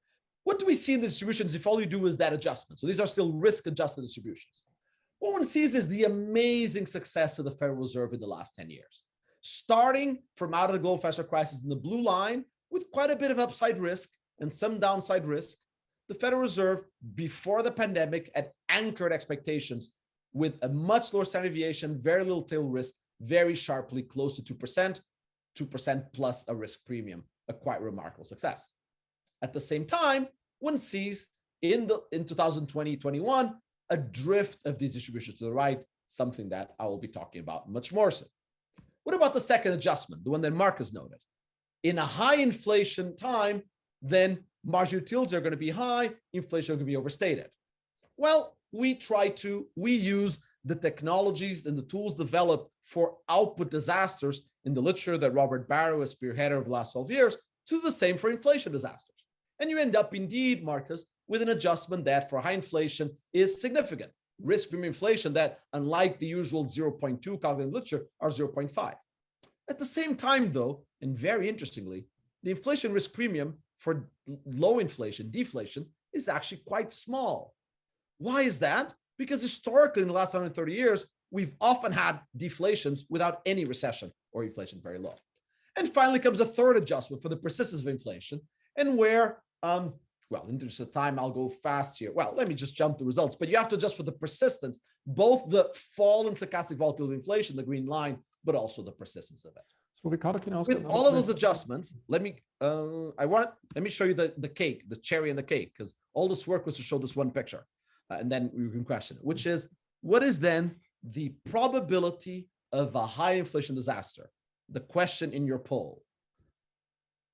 What do we see in the distributions if all you do is that adjustment? So these are still risk-adjusted distributions. What one sees is the amazing success of the Federal Reserve in the last 10 years. Starting from out of the global financial crisis in the blue line with quite a bit of upside risk and some downside risk, the Federal Reserve, before the pandemic, had anchored expectations with a much lower standard deviation, very little tail risk, very sharply close to 2%, 2% plus a risk premium, a quite remarkable success. At the same time, one sees in 2020-21 a drift of these distributions to the right, something that I will be talking about much more so. What about the second adjustment, the one that Markus noted? In a high inflation time, then marginal utilities are going to be high, inflation is going to be overstated. Well, we use the technologies and the tools developed for output disasters in the literature that Robert Barrow has spearheaded over the last 12 years to do the same for inflation disasters. And you end up indeed, Markus, with an adjustment that for high inflation is significant. Risk premium inflation that, unlike the usual 0.2 calculated literature, are 0.5. At the same time, though, and very interestingly, the inflation risk premium for low inflation, deflation, is actually quite small. Why is that? Because historically, in the last 130 years, we've often had deflations without any recession or inflation very low. And finally comes a third adjustment for the persistence of inflation, and where, well, in the interest of time, I'll go fast here. Well, let me just jump the results, but you have to adjust for the persistence, both the fall in stochastic volatility of inflation, the green line, but also the persistence of it. So Ricardo, can I ask with all of those adjustments, let me show you the cake, the cherry and the cake, because all this work was to show this one picture, and then we can question it, which is, what is then the probability of a high inflation disaster? The question in your poll.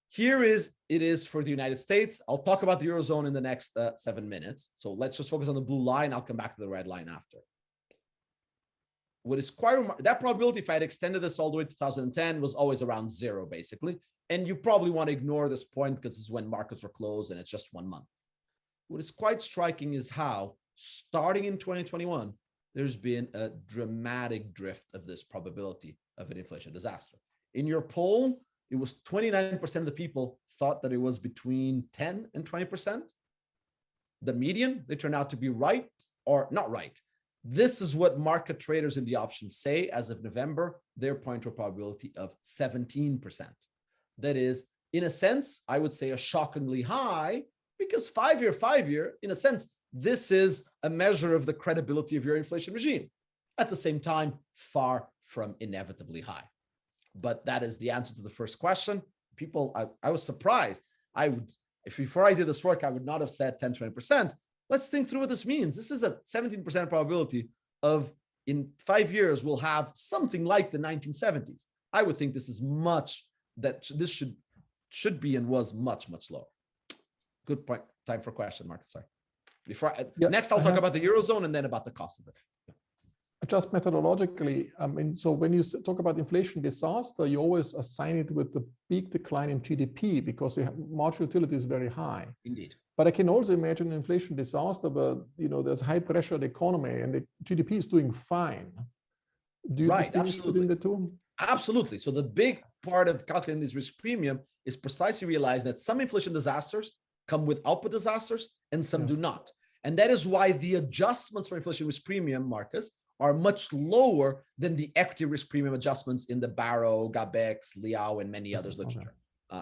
Here it is for the United States. I'll talk about the Eurozone in the next 7 minutes. So let's just focus on the blue line. I'll come back to the red line after. What is quite remarkable, that probability, if I had extended this all the way to 2010, was always around 0, basically. And you probably want to ignore this point because this is when markets were closed and it's just 1 month. What is quite striking is how, starting in 2021, there's been a dramatic drift of this probability of an inflation disaster. In your poll, it was 29% of the people thought that it was between 10 and 20%. The median, they turn out to be right or not right. This is what market traders in the options say as of November. They're pointing to a probability of 17%. That is, in a sense, I would say a shockingly high, because five-year, in a sense, this is a measure of the credibility of your inflation regime. At the same time, far from inevitably high. But that is the answer to the first question. People, I was surprised. If before I did this work, I would not have said 10, 20%. Let's think through what this means. This is a 17% probability of, in 5 years, we'll have something like the 1970s. I would think this is much, that this should be and was much, much lower. Good point. Time for question, Markus. Sorry. Next, I'll talk about the Eurozone and then about the cost of it. Just methodologically, so when you talk about inflation disaster, you always assign it with the big decline in GDP because the marginal utility is very high. Indeed. But I can also imagine an inflation disaster where, there's high pressure on the economy and the GDP is doing fine. Do you distinguish between the two? Absolutely. So the big part of calculating this risk premium is precisely realize that some inflation disasters come with output disasters and some do not. And that is why the adjustments for inflation risk premium, Markus, are much lower than the equity risk premium adjustments in the Barrow, Gabex, Liao, and many others literature.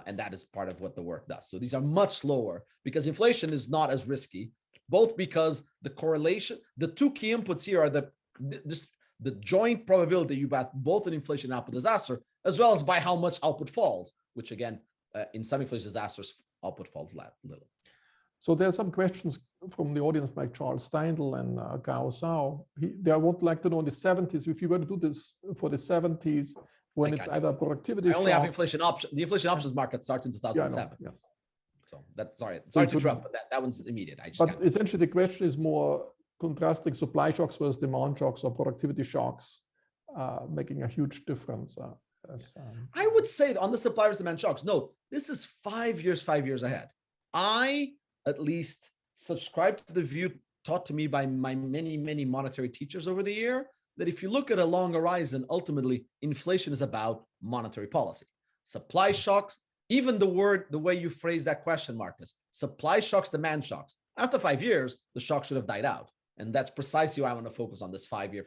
And that is part of what the work does. So these are much lower because inflation is not as risky, both because the correlation, the two key inputs here are the joint probability you have both an inflation and output disaster, as well as by how much output falls, which again, in some inflation disasters, output falls little. So there are some questions from the audience by Charles Steindl and Gao Zhao. They would like to know in the 70s, if you were to do this for the 70s, when it's either productivity. I only have inflation option. The inflation options market starts in 2007. Yeah, yes. So that's sorry to interrupt, but that one's immediate. But essentially, the question is more contrasting supply shocks versus demand shocks or productivity shocks, making a huge difference. I would say on the supply versus demand shocks, no, this is 5 years ahead. I at least subscribe to the view taught to me by my many monetary teachers over the year, that if you look at a long horizon, ultimately inflation is about monetary policy. Supply shocks, even the way you phrase that question, Markus, supply shocks, demand shocks. After 5 years, the shock should have died out. And that's precisely why I want to focus on this 5 year,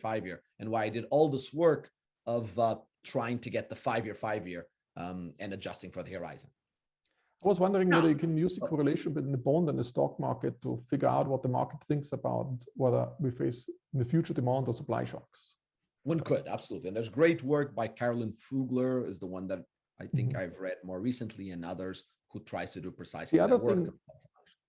and why I did all this work of trying to get the 5 year, and adjusting for the horizon. I was wondering whether you can use the correlation between the bond and the stock market to figure out what the market thinks about whether we face in the future demand or supply shocks. One could, absolutely. And there's great work by Carolyn Fugler, is the one that I think I've read more recently, and others who tries to do precisely that work. The other thing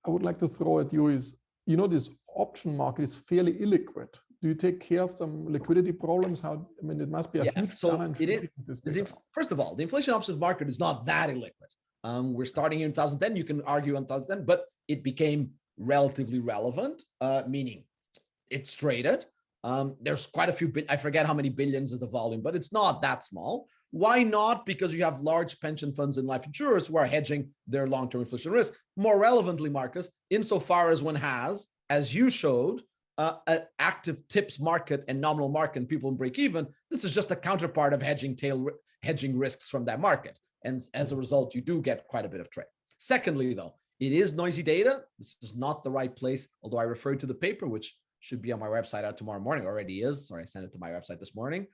I would like to throw at you is, this option market is fairly illiquid. Do you take care of some liquidity problems? Yes. It must be a huge challenge. It is. First of all, the inflation options market is not that illiquid. We're starting here in 2010. You can argue on 2010, but it became relatively relevant, meaning it's traded. There's quite a few, I forget how many billions is the volume, but it's not that small. Why not? Because you have large pension funds and life insurers who are hedging their long-term inflation risk. More relevantly, Markus, insofar as one has, as you showed, an active tips market and nominal market and people in break even, this is just a counterpart of hedging risks from that market. And as a result, you do get quite a bit of trade. Secondly, though, it is noisy data. This is not the right place, although I referred to the paper, which should be on my website out tomorrow morning, already is. Sorry, I sent it to my website this morning.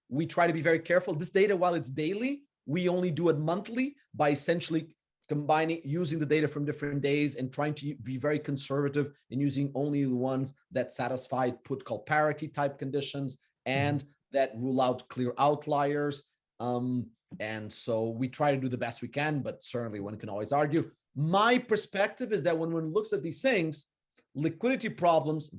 We try to be very careful. This data, while it's daily, we only do it monthly by essentially using the data from different days and trying to be very conservative in using only the ones that satisfy put call parity type conditions and that rule out clear outliers. And so we try to do the best we can, but certainly one can always argue. My perspective is that when one looks at these things, liquidity problems,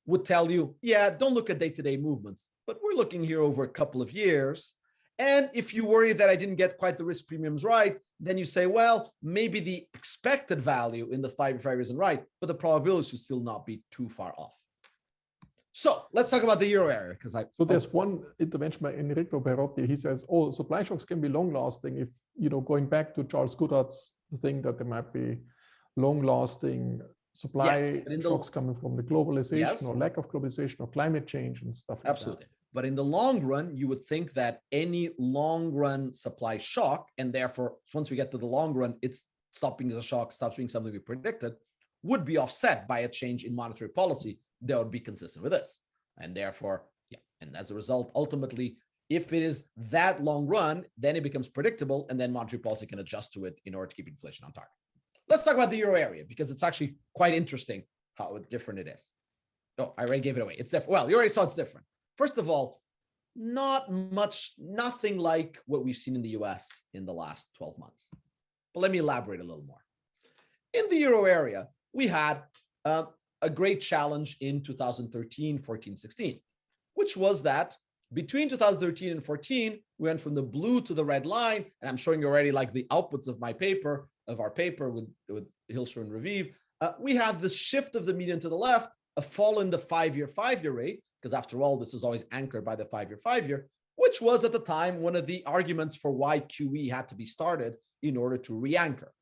would tell you, don't look at day-to-day movements, but we're looking here over a couple of years. And if you worry that I didn't get quite the risk premiums right, then you say, well, maybe the expected value in the 5 year isn't right, but the probability should still not be too far off. So let's talk about the euro area. So there's one intervention by Enrico Berotti. He says, supply shocks can be long lasting if, going back to Charles Goodhart's thing that there might be long lasting supply shocks coming from the globalization or lack of globalization or climate change and stuff like that. Absolutely. But in the long run, you would think that any long run supply shock, and therefore once we get to the long run, it's stopping as a shock, stops being something we predicted, would be offset by a change in monetary policy that would be consistent with this. And therefore, and as a result, ultimately, if it is that long run, then it becomes predictable, and then monetary policy can adjust to it in order to keep inflation on target. Let's talk about the euro area, because it's actually quite interesting how different it is. Oh, I already gave it away. It's different. Well, you already saw it's different. First of all, nothing like what we've seen in the US in the last 12 months. But let me elaborate a little more. In the euro area, we had a great challenge in 2013, 14, 16, which was that between 2013 and 14, we went from the blue to the red line, and I'm showing you already like the outputs of our paper with Hilscher and Raviv. We had this shift of the median to the left, a fall in the 5 year rate, because after all, this was always anchored by the 5 year, which was at the time one of the arguments for why QE had to be started in order to re-anchor.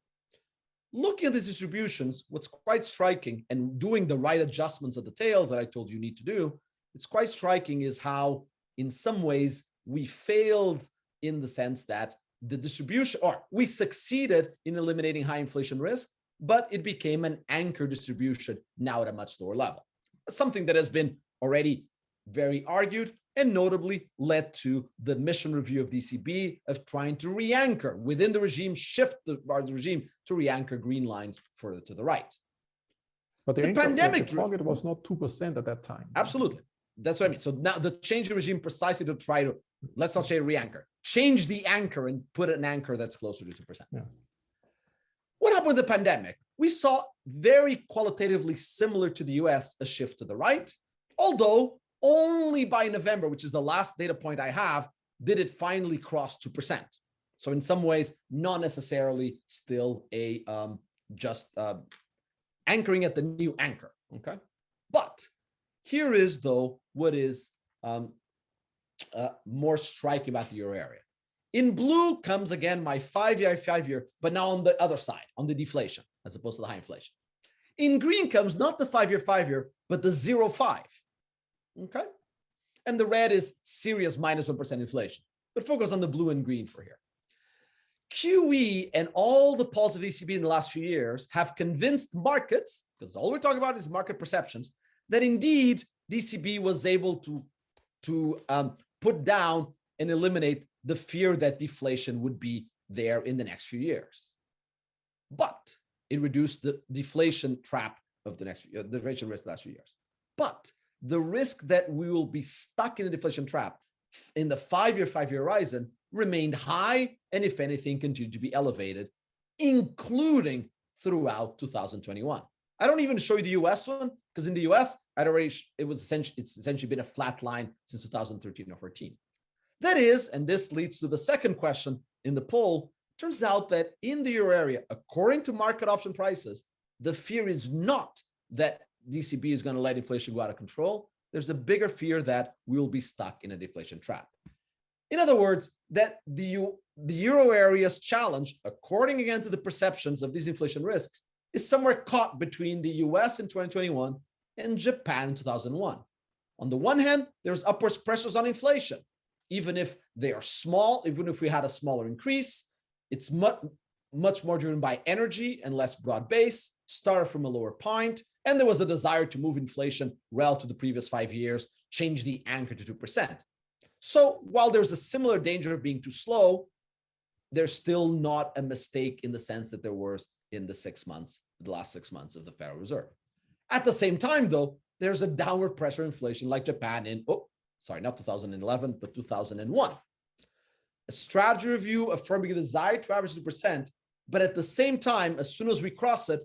Looking at these distributions, what's quite striking, and doing the right adjustments at the tails that I told you need to do, it's quite striking is how, in some ways, we failed in the sense that the distribution, or we succeeded in eliminating high inflation risk, but it became an anchor distribution now at a much lower level. Something that has been already very argued, and notably led to the mission review of DCB of trying to re-anchor within the regime, shift the regime to re-anchor green lines further to the right. But the pandemic target was not 2% at that time. Absolutely. That's what I mean. So now the change in regime precisely to try to, let's not say re-anchor, change the anchor and put an anchor that's closer to 2%. Yeah. What happened with the pandemic? We saw very qualitatively similar to the US, a shift to the right, although only by November, which is the last data point I have, did it finally cross 2%. So in some ways, not necessarily still a anchoring at the new anchor, okay? But here is, though, what is more striking about the euro area. In blue comes, again, my five-year, but now on the other side, on the deflation, as opposed to the high inflation. In green comes not the five-year, but the 0.5, okay? And the red is serious minus 1% inflation. But focus on the blue and green for here. QE and all the policies of ECB in the last few years have convinced markets, because all we're talking about is market perceptions, that indeed ECB was able to put down and eliminate the fear that deflation would be there in the next few years. But it reduced the deflation trap of the next, the deflation risk the last few years. But the risk that we will be stuck in a deflation trap in the five-year horizon remained high, and if anything, continued to be elevated, including throughout 2021. I don't even show you the US one, because in the US, it's essentially been a flat line since 2013 or 14. That is, and this leads to the second question in the poll, turns out that in the euro area, according to market option prices, the fear is not that ECB is going to let inflation go out of control. There's a bigger fear that we will be stuck in a deflation trap. In other words, that the euro area's challenge, according again to the perceptions of these inflation risks, is somewhere caught between the US in 2021 and Japan in 2001. On the one hand, there's upwards pressures on inflation. Even if they are small, even if we had a smaller increase, it's much more driven by energy and less broad base, started from a lower point, and there was a desire to move inflation relative to the previous 5 years, change the anchor to 2%. So while there's a similar danger of being too slow, there's still not a mistake in the sense that there was in the last 6 months of the Federal Reserve. At the same time, though, there's a downward pressure inflation like Japan in, not 2011, but 2001. A strategy review affirming a desire to average 2%, but at the same time, as soon as we cross it,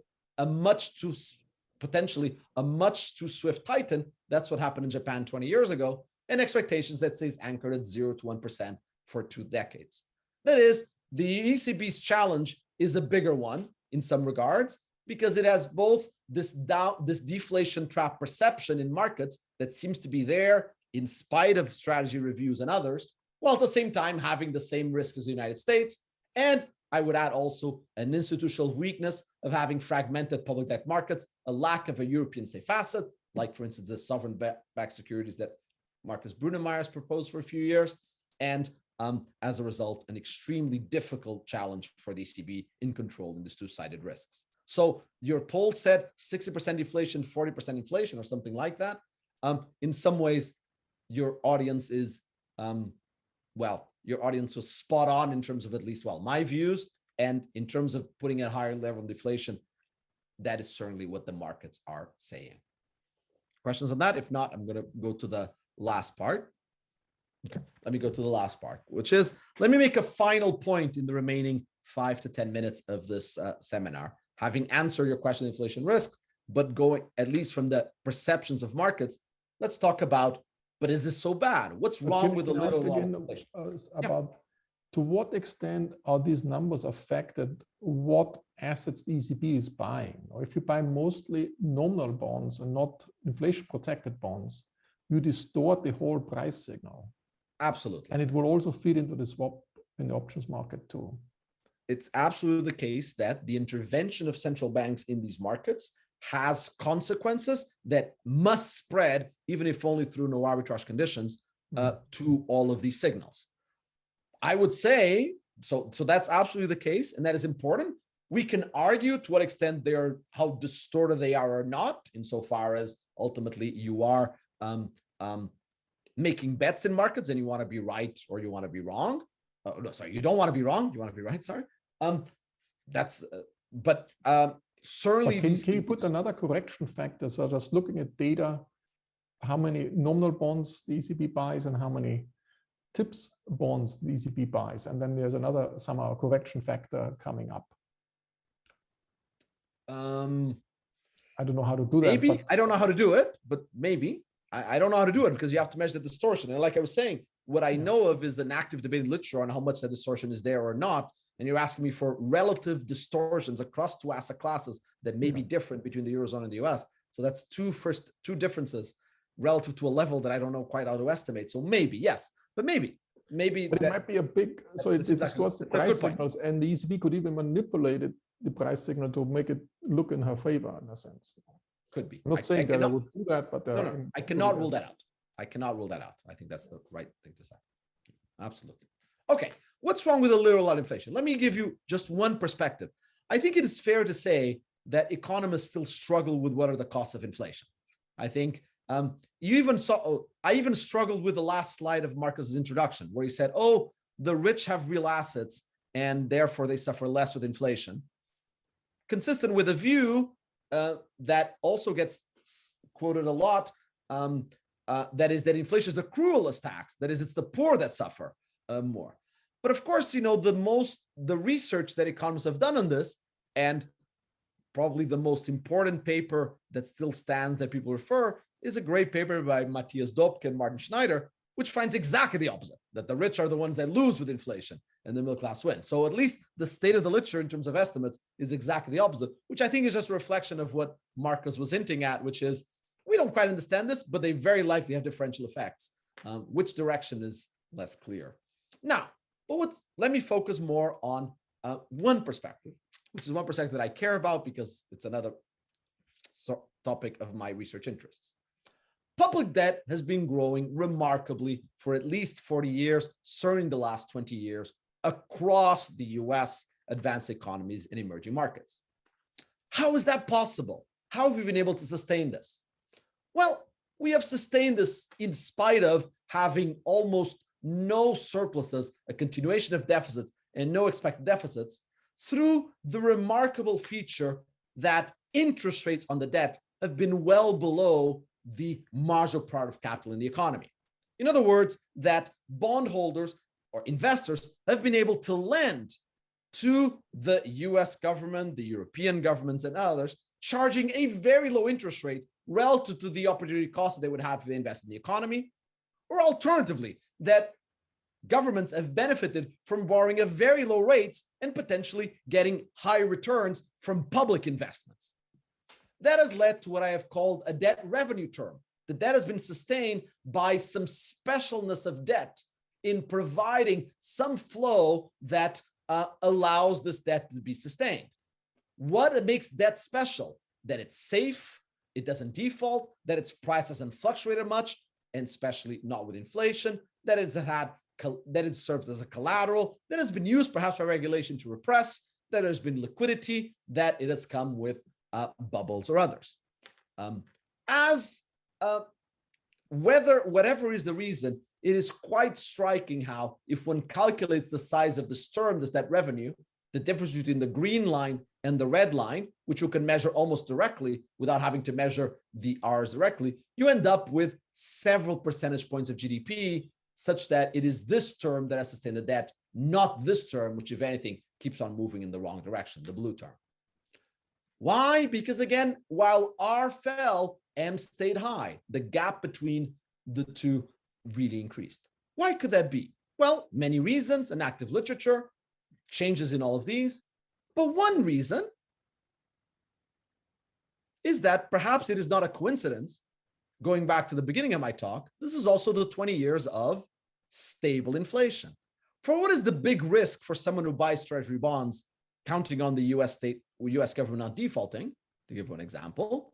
potentially a much too swift tighten. That's what happened in Japan 20 years ago, and expectations that stays anchored at 0 to 1% for 2 decades. That is, the ECB's challenge is a bigger one in some regards, because it has both this deflation trap perception in markets that seems to be there in spite of strategy reviews and others, while at the same time having the same risk as the United States. And I would add also an institutional weakness of having fragmented public debt markets, a lack of a European safe asset, like for instance, the sovereign-backed securities that Markus Brunnermeier has proposed for a few years. And as a result, an extremely difficult challenge for the ECB in controlling these two-sided risks. So your poll said 60% deflation, 40% inflation, or something like that. In some ways, your audience is, your audience was spot on in terms of at least, my views, and in terms of putting a higher level of deflation, that is certainly what the markets are saying. Questions on that? If not, I'm going to go to the last part. Okay, let me go to the last part, which is, let me make a final point in the remaining 5 to 10 minutes of this seminar, having answered your question on inflation risks, but going at least from the perceptions of markets. Let's talk about, but is this so bad? What's wrong with the little about to what extent are these numbers affected what assets the ECB is buying? Or if you buy mostly nominal bonds and not inflation protected bonds, you distort the whole price signal. Absolutely. And it will also feed into the swap in the options market too. It's absolutely the case that the intervention of central banks in these markets has consequences that must spread, even if only through no arbitrage conditions, to all of these signals. I would say, so that's absolutely the case, and that is important. We can argue to what extent how distorted they are or not, insofar as ultimately you are making bets in markets and you want to be right or you want to be wrong. No, sorry, you don't want to be wrong. You want to be right. Sorry. Certainly. Can you put another correction factor? So just looking at data, how many nominal bonds the ECB buys and how many TIPS bonds the ECB buys, and then there's another somehow correction factor coming up. I don't know how to do that. Maybe I don't know how to do it, but maybe I don't know how to do it because you have to measure the distortion. And like I was saying, what I know of is an active debate in literature on how much that distortion is there or not. And you're asking me for relative distortions across two asset classes that may be different between the Eurozone and the US. So that's two differences relative to a level that I don't know quite how to estimate. So maybe, yes, but maybe. But it might be a big, so it distorts the price signals, and the ECB could even manipulate it, the price signal, to make it look in her favor in a sense. Could be. I'm not saying that I would do that, but no, I cannot rule that out. I cannot rule that out. I think that's the right thing to say. Absolutely. Okay. What's wrong with a literal inflation? Let me give you just one perspective. I think it is fair to say that economists still struggle with what are the costs of inflation. I think I even struggled with the last slide of Markus's introduction, where he said, oh, the rich have real assets and therefore they suffer less with inflation. Consistent with a view that also gets quoted a lot, that is that inflation is the cruelest tax. That is, it's the poor that suffer more. But of course, the research that economists have done on this, and probably the most important paper that still stands that people refer, is a great paper by Matthias Dobke and Martin Schneider, which finds exactly the opposite, that the rich are the ones that lose with inflation and the middle class win. So at least the state of the literature in terms of estimates is exactly the opposite, which I think is just a reflection of what Markus was hinting at, which is we don't quite understand this, but they very likely have differential effects. Which direction is less clear. Now, but let me focus more on one perspective, which is one perspective that I care about because it's another topic of my research interests. Public debt has been growing remarkably for at least 40 years, certainly the last 20 years, across the US, advanced economies, and emerging markets. How is that possible? How have we been able to sustain this? Well, we have sustained this in spite of having almost no surpluses, a continuation of deficits, and no expected deficits, through the remarkable feature that interest rates on the debt have been well below the marginal part of capital in the economy. In other words, that bondholders or investors have been able to lend to the US government, the European governments, and others, charging a very low interest rate relative to the opportunity cost that they would have to invest in the economy, or alternatively, that governments have benefited from borrowing at very low rates and potentially getting high returns from public investments. That has led to what I have called a debt revenue term. The debt has been sustained by some specialness of debt in providing some flow that allows this debt to be sustained. What makes debt special? That it's safe, it doesn't default, that its price hasn't fluctuated much, and especially not with inflation, that it serves as a collateral, that has been used perhaps by regulation to repress, that there's been liquidity, that it has come with bubbles or others. Whatever is the reason, it is quite striking how, if one calculates the size of this term, this debt revenue, the difference between the green line and the red line, which you can measure almost directly without having to measure the R's directly, you end up with several percentage points of GDP, such that it is this term that has sustained the debt, not this term, which, if anything, keeps on moving in the wrong direction, the blue term. Why? Because again, while R fell, M stayed high. The gap between the two really increased. Why could that be? Well, many reasons, an active literature, changes in all of these. But one reason is that perhaps it is not a coincidence, going back to the beginning of my talk, this is also the 20 years of stable inflation. For what is the big risk for someone who buys treasury bonds, counting on the US government not defaulting, to give one example,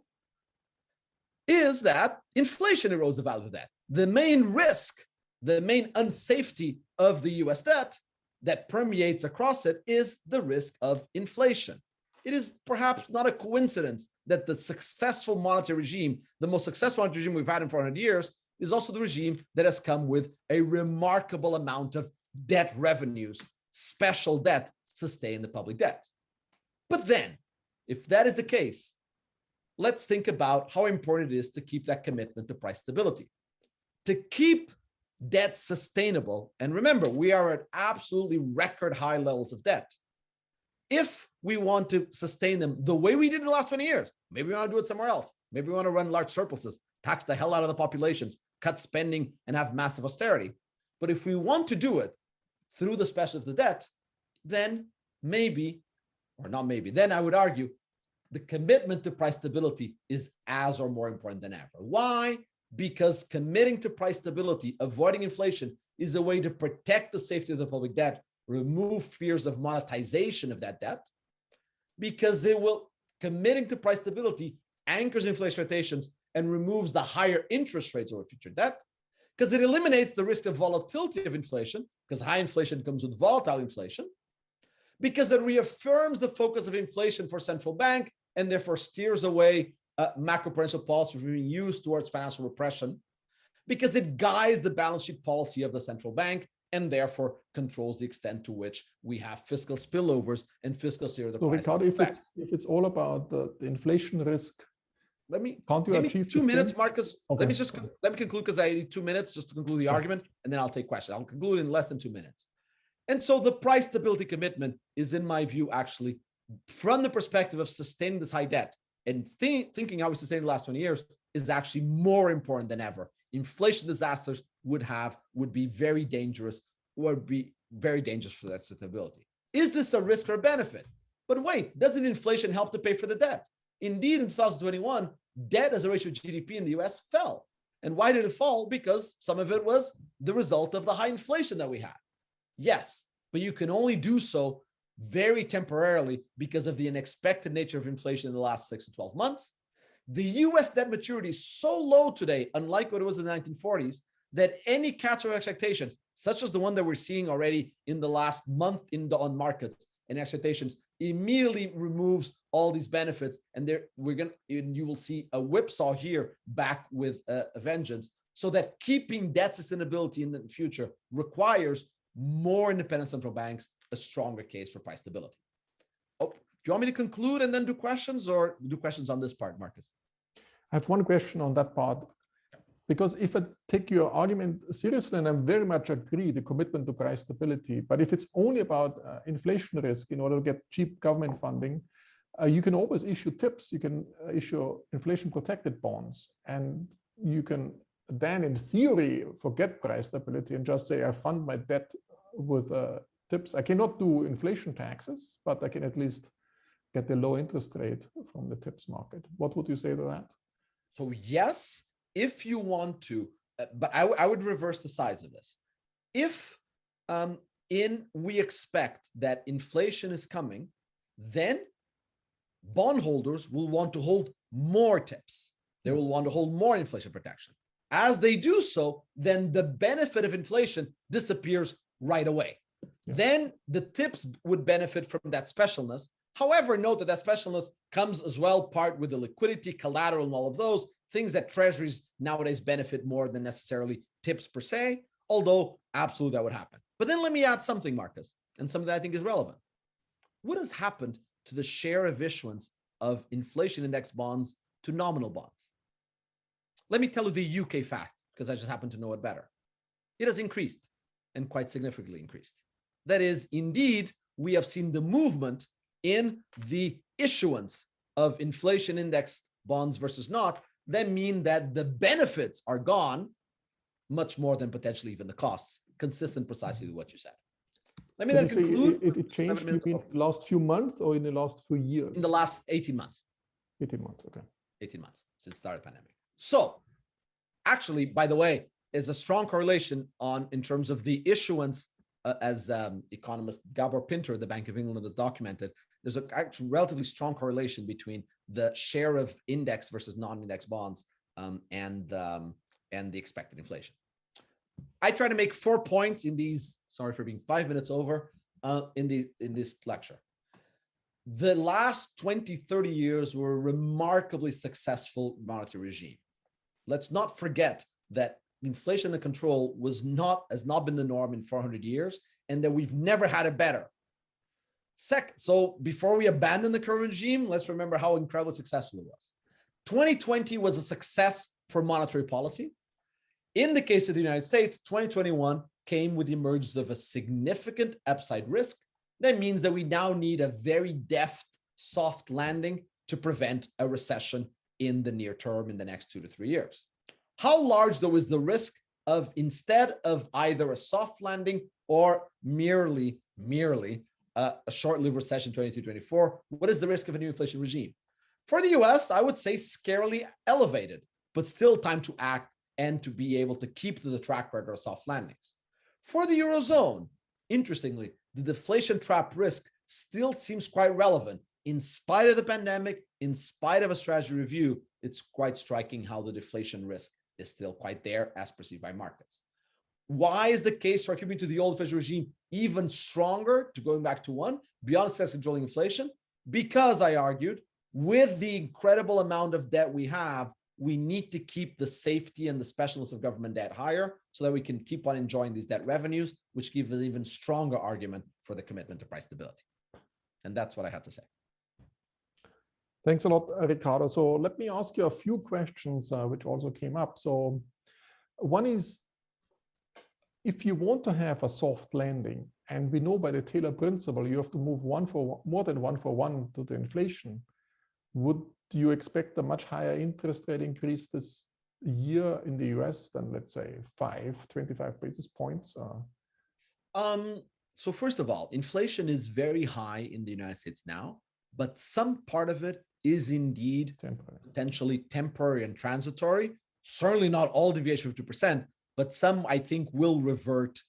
is that inflation erodes the value of debt. The main risk, the main unsafety of the US debt that permeates across it is the risk of inflation. It is perhaps not a coincidence that the successful monetary regime, the most successful monetary regime we've had in 400 years, is also the regime that has come with a remarkable amount of debt revenues, special debt, sustain the public debt. But then, if that is the case, let's think about how important it is to keep that commitment to price stability. To keep debt sustainable, and remember, we are at absolutely record high levels of debt. If we want to sustain them the way we did in the last 20 years, maybe we want to do it somewhere else. Maybe we want to run large surpluses, tax the hell out of the populations, cut spending, and have massive austerity. But if we want to do it through the special of the debt, then maybe, or not maybe, then I would argue the commitment to price stability is as or more important than ever. Why? Because committing to price stability, avoiding inflation, is a way to protect the safety of the public debt, remove fears of monetization of that debt, because committing to price stability anchors inflation expectations and removes the higher interest rates over future debt, because it eliminates the risk of volatility of inflation, because high inflation comes with volatile inflation, because it reaffirms the focus of inflation for central bank and therefore steers away macroprudential policy from being used towards financial repression, because it guides the balance sheet policy of the central bank and therefore controls the extent to which we have fiscal spillovers and fiscal fear of the price. So Ricardo, if it's all about the inflation risk, can't you achieve 2 minutes, Markus? Okay. Let me conclude, because I need 2 minutes just to conclude the argument, and then I'll take questions. I'll conclude in less than 2 minutes. And so the price stability commitment is, in my view, actually from the perspective of sustaining this high debt and thinking how we sustained the last 20 years is actually more important than ever. Inflation disasters would be very dangerous, for that stability. Is this a risk or a benefit? But wait, doesn't inflation help to pay for the debt? Indeed, in 2021, debt as a ratio of GDP in the US fell. And why did it fall? Because some of it was the result of the high inflation that we had. Yes, but you can only do so very temporarily because of the unexpected nature of inflation in the last 6 to 12 months. The US debt maturity is so low today, unlike what it was in the 1940s, that any catch-up expectations, such as the one that we're seeing already in the last month on markets and expectations, immediately removes all these benefits, and you will see a whipsaw here back with a vengeance, so that keeping debt sustainability in the future requires more independent central banks, a stronger case for price stability. Oh, do you want me to conclude and then do questions, or do questions on this part, Markus? I have one question on that part, because if I take your argument seriously, and I very much agree, the commitment to price stability, but if it's only about inflation risk in order to get cheap government funding, you can always issue TIPS, you can issue inflation protected bonds, and you can then in theory forget price stability and just say I fund my debt with TIPS. I cannot do inflation taxes, but I can at least get the low interest rate from the TIPS market. What would you say to that? So yes, if you want to, but I would reverse the size of this. If we expect that inflation is coming, then bondholders will want to hold more TIPS. They will want to hold more inflation protection. As they do so, then the benefit of inflation disappears right away. Yeah. Then the TIPS would benefit from that specialness. However, note that specialness comes as well part with the liquidity, collateral, and all of those things that treasuries nowadays benefit more than necessarily TIPS per se, although absolutely that would happen. But then let me add something, Markus, and something that I think is relevant. What has happened to the share of issuance of inflation index bonds to nominal bonds? Let me tell you the UK fact, because I just happen to know it better. It has increased, and quite significantly increased. That is, indeed, we have seen the movement in the issuance of inflation indexed bonds versus not, that mean that the benefits are gone much more than potentially even the costs, consistent precisely with what you said. Let me then conclude. It changed in the last few months or in the last few years? In the last 18 months. 18 months, okay. 18 months since the start of the pandemic. So actually, by the way, is a strong correlation in terms of the issuance, as economist Gabor Pinter, the Bank of England, has documented. There's actually relatively strong correlation between the share of index versus non-index bonds and the expected inflation. I try to make 4 points in these. Sorry for being 5 minutes over in this lecture. The last 20, 30 years were a remarkably successful monetary regime. Let's not forget that inflation under control has not been the norm in 400 years, and that we've never had it better. Second, so before we abandon the current regime, let's remember how incredibly successful it was. 2020 was a success for monetary policy. In the case of the United States, 2021 came with the emergence of a significant upside risk. That means that we now need a very deft, soft landing to prevent a recession in the near term, in the next 2 to 3 years. How large, though, is the risk of, instead of either a soft landing or merely a short-lived recession 23-24, what is the risk of a new inflation regime? For the US, I would say scarily elevated, but still time to act and to be able to keep to the track record of soft landings. For the Eurozone, interestingly, the deflation trap risk still seems quite relevant. In spite of the pandemic, in spite of a strategy review, it's quite striking how the deflation risk is still quite there as perceived by markets. Why is the case for keeping to the old inflation regime even stronger, to going back to one, beyond success controlling inflation? Because I argued, with the incredible amount of debt we have, we need to keep the safety and the specialness of government debt higher so that we can keep on enjoying these debt revenues, which give an even stronger argument for the commitment to price stability. And that's what I had to say. Thanks a lot, Ricardo. So let me ask you a few questions which also came up. So one is, if you want to have a soft landing, and we know by the Taylor principle, you have to move more than 1-for-1 to the inflation, would you expect a much higher interest rate increase this year in the US than, let's say, 25 basis points? So first of all, inflation is very high in the United States now, but some part of it is indeed potentially temporary and transitory. Certainly not all deviation of 2%, but some, I think, will revert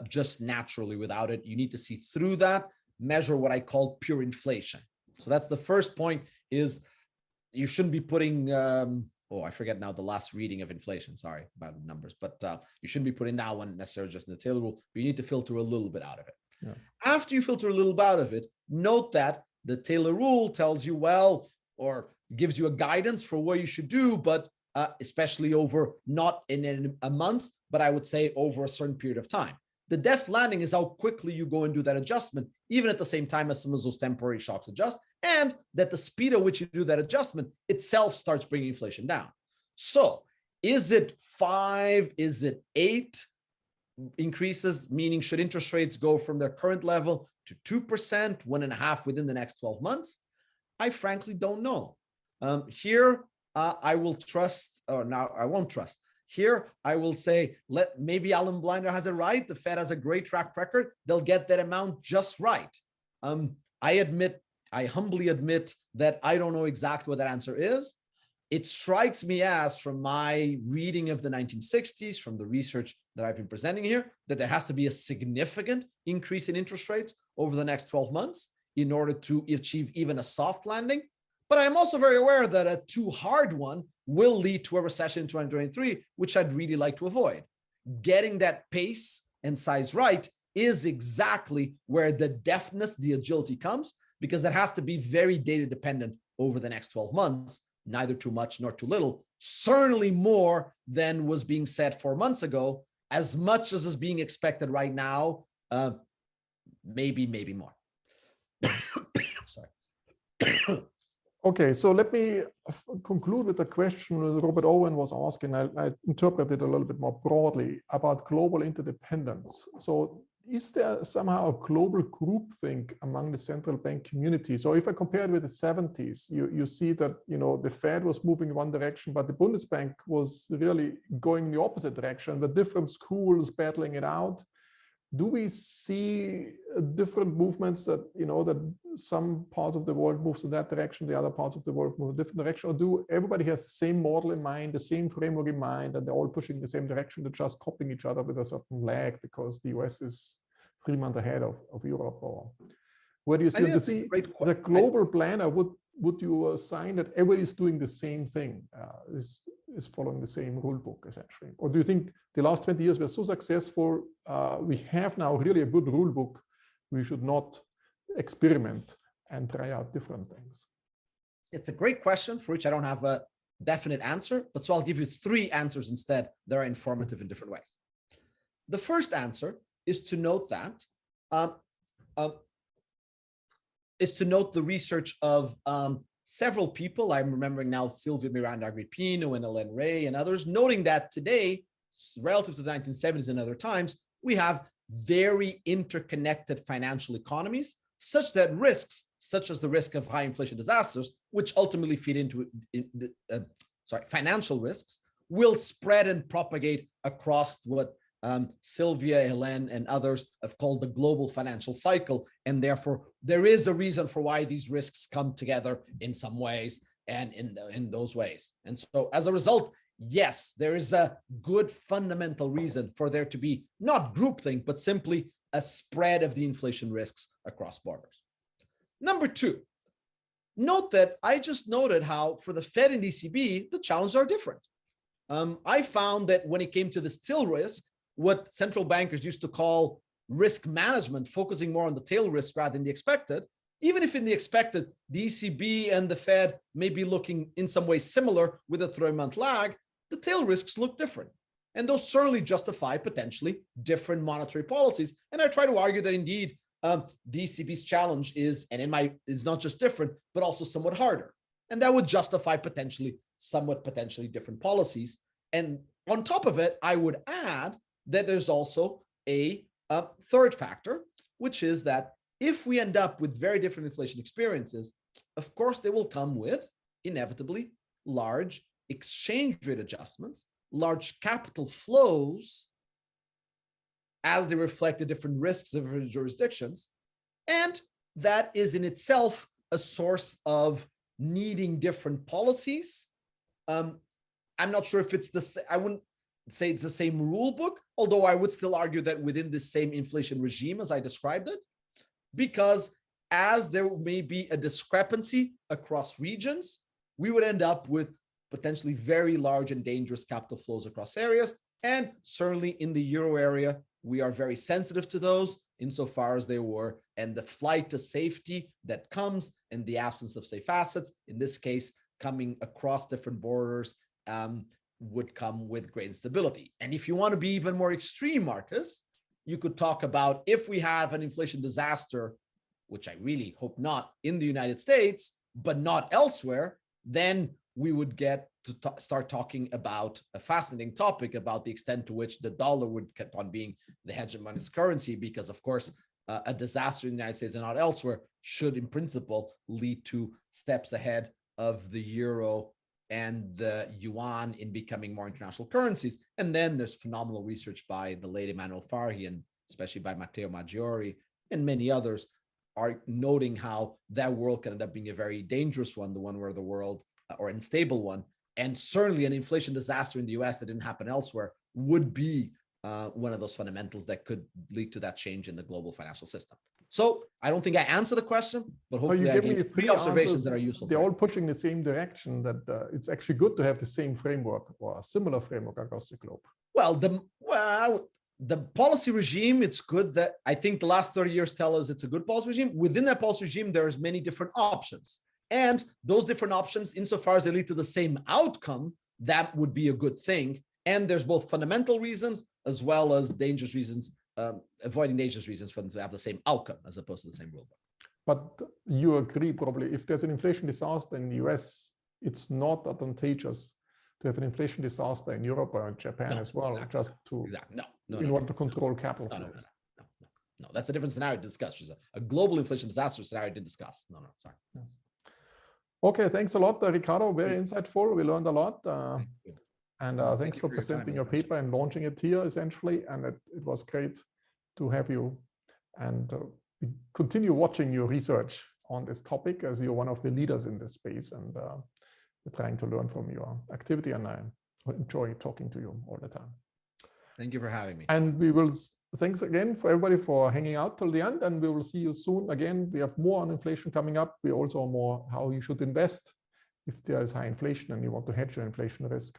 just naturally without it. You need to see through that, measure what I call pure inflation. So that's the first point, is you shouldn't be putting, I forget now the last reading of inflation, sorry about numbers, but you shouldn't be putting that one necessarily just in the Taylor rule, but you need to filter a little bit out of it. Yeah. After you filter a little bit out of it, note that the Taylor rule tells you, well, or gives you a guidance for what you should do, but especially over not in a month, but I would say over a certain period of time. The deft landing is how quickly you go and do that adjustment, even at the same time as some of those temporary shocks adjust, and that the speed at which you do that adjustment itself starts bringing inflation down. So is it 5? Is it 8 increases? Meaning, should interest rates go from their current level to 2%, 1.5% within the next 12 months? I frankly don't know. Here, I will trust, or now I won't trust. Here, I will say, maybe Alan Blinder has it right. The Fed has a great track record. They'll get that amount just right. I humbly admit that I don't know exactly what that answer is. It strikes me as, from my reading of the 1960s, from the research that I've been presenting here, that there has to be a significant increase in interest rates over the next 12 months in order to achieve even a soft landing. But I'm also very aware that a too hard one will lead to a recession in 2023, which I'd really like to avoid. Getting that pace and size right is exactly where the deftness, the agility comes, because it has to be very data dependent over the next 12 months, neither too much nor too little, certainly more than was being said 4 months ago, as much as is being expected right now, maybe more. Sorry. Okay, so let me conclude with a question that Robert Owen was asking. I interpreted a little bit more broadly about global interdependence. So is there somehow a global groupthink among the central bank community? So if I compare it with the 70s, you see that, the Fed was moving in one direction, but the Bundesbank was really going in the opposite direction, the different schools battling it out. Do we see different movements that, that some parts of the world moves in that direction, the other parts of the world move in a different direction? Or do everybody has the same model in mind, the same framework in mind, and they're all pushing in the same direction, they're just copying each other with a certain lag because the US is 3 months ahead of Europe? Or where do you see the global planner? Would you assign that everybody's doing the same thing, is following the same rule book, essentially? Or do you think the last 20 years were so successful, we have now really a good rule book, we should not experiment and try out different things? It's a great question for which I don't have a definite answer, but so I'll give you 3 answers instead that are informative in different ways. The first answer is to note that the research of several people. I'm remembering now Silvia Miranda Agrippino and Elaine Ray and others, noting that today, relative to the 1970s and other times, we have very interconnected financial economies, such that risks, such as the risk of high inflation disasters, which ultimately feed into financial risks, will spread and propagate across what Sylvia, Helen, and others have called the global financial cycle. And therefore, there is a reason for why these risks come together in some ways and in those ways. And so as a result, yes, there is a good fundamental reason for there to be not groupthink, but simply a spread of the inflation risks across borders. Number 2, note that I just noted how for the Fed and ECB, the challenges are different. I found that when it came to this tail risk, what central bankers used to call risk management, focusing more on the tail risk rather than the expected, even if in the expected, the ECB and the Fed may be looking in some ways similar with a 3-month lag, the tail risks look different. And those certainly justify potentially different monetary policies. And I try to argue that indeed, the ECB's challenge is not just different, but also somewhat harder. And that would justify potentially different policies. And on top of it, I would add that there's also a third factor, which is that if we end up with very different inflation experiences, of course, they will come with inevitably large exchange rate adjustments, large capital flows as they reflect the different risks of different jurisdictions. And that is in itself a source of needing different policies. I'm not sure if I wouldn't say it's the same rule book, although I would still argue that within the same inflation regime as I described it, because as there may be a discrepancy across regions, we would end up with potentially very large and dangerous capital flows across areas. And certainly in the euro area, we are very sensitive to those insofar as they were, and the flight to safety that comes in the absence of safe assets, in this case, coming across different borders, would come with great instability. And if you want to be even more extreme, Markus, you could talk about if we have an inflation disaster, which I really hope not in the United States, but not elsewhere, then we would get to start talking about a fascinating topic about the extent to which the dollar would keep on being the hegemonist currency, because of course, a disaster in the United States and not elsewhere should in principle lead to steps ahead of the euro and the yuan in becoming more international currencies. And then there's phenomenal research by the late Emmanuel Farhi, and especially by Matteo Maggiore and many others, are noting how that world can end up being a very dangerous one, the one where the world, or unstable one, and certainly an inflation disaster in the US that didn't happen elsewhere would be one of those fundamentals that could lead to that change in the global financial system. So I don't think I answered the question, but hopefully I gave 3 observations that are useful. They're all pushing the same direction, that it's actually good to have the same framework or a similar framework across the globe. Well, the policy regime, it's good that I think the last 30 years tell us it's a good policy regime. Within that policy regime, there's many different options. And those different options, insofar as they lead to the same outcome, that would be a good thing. And there's both fundamental reasons as well as dangerous reasons, avoiding dangerous reasons for them to have the same outcome as opposed to the same rule book. But you agree probably if there's an inflation disaster in the US, it's not advantageous to have an inflation disaster in Europe or in Japan as well, exactly. Just to in order to control capital flows. No, that's a different scenario to discuss. It's a global inflation disaster scenario to discuss. Sorry. Yes. Okay, thanks a lot, Ricardo. Very insightful. We learned a lot. And thanks for presenting your paper and launching it here, essentially. And it was great to have you. And we continue watching your research on this topic, as you're one of the leaders in this space. And we're trying to learn from your activity. And I enjoy talking to you all the time. Thank you for having me. And we will, thanks again for everybody for hanging out till the end. And we will see you soon again. We have more on inflation coming up. We also have more how you should invest if there is high inflation and you want to hedge your inflation risk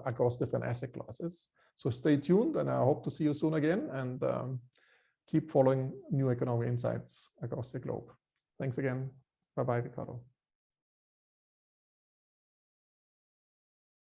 across different asset classes. So stay tuned, and I hope to see you soon again, and keep following new economic insights across the globe. Thanks again. Bye-bye, Ricardo.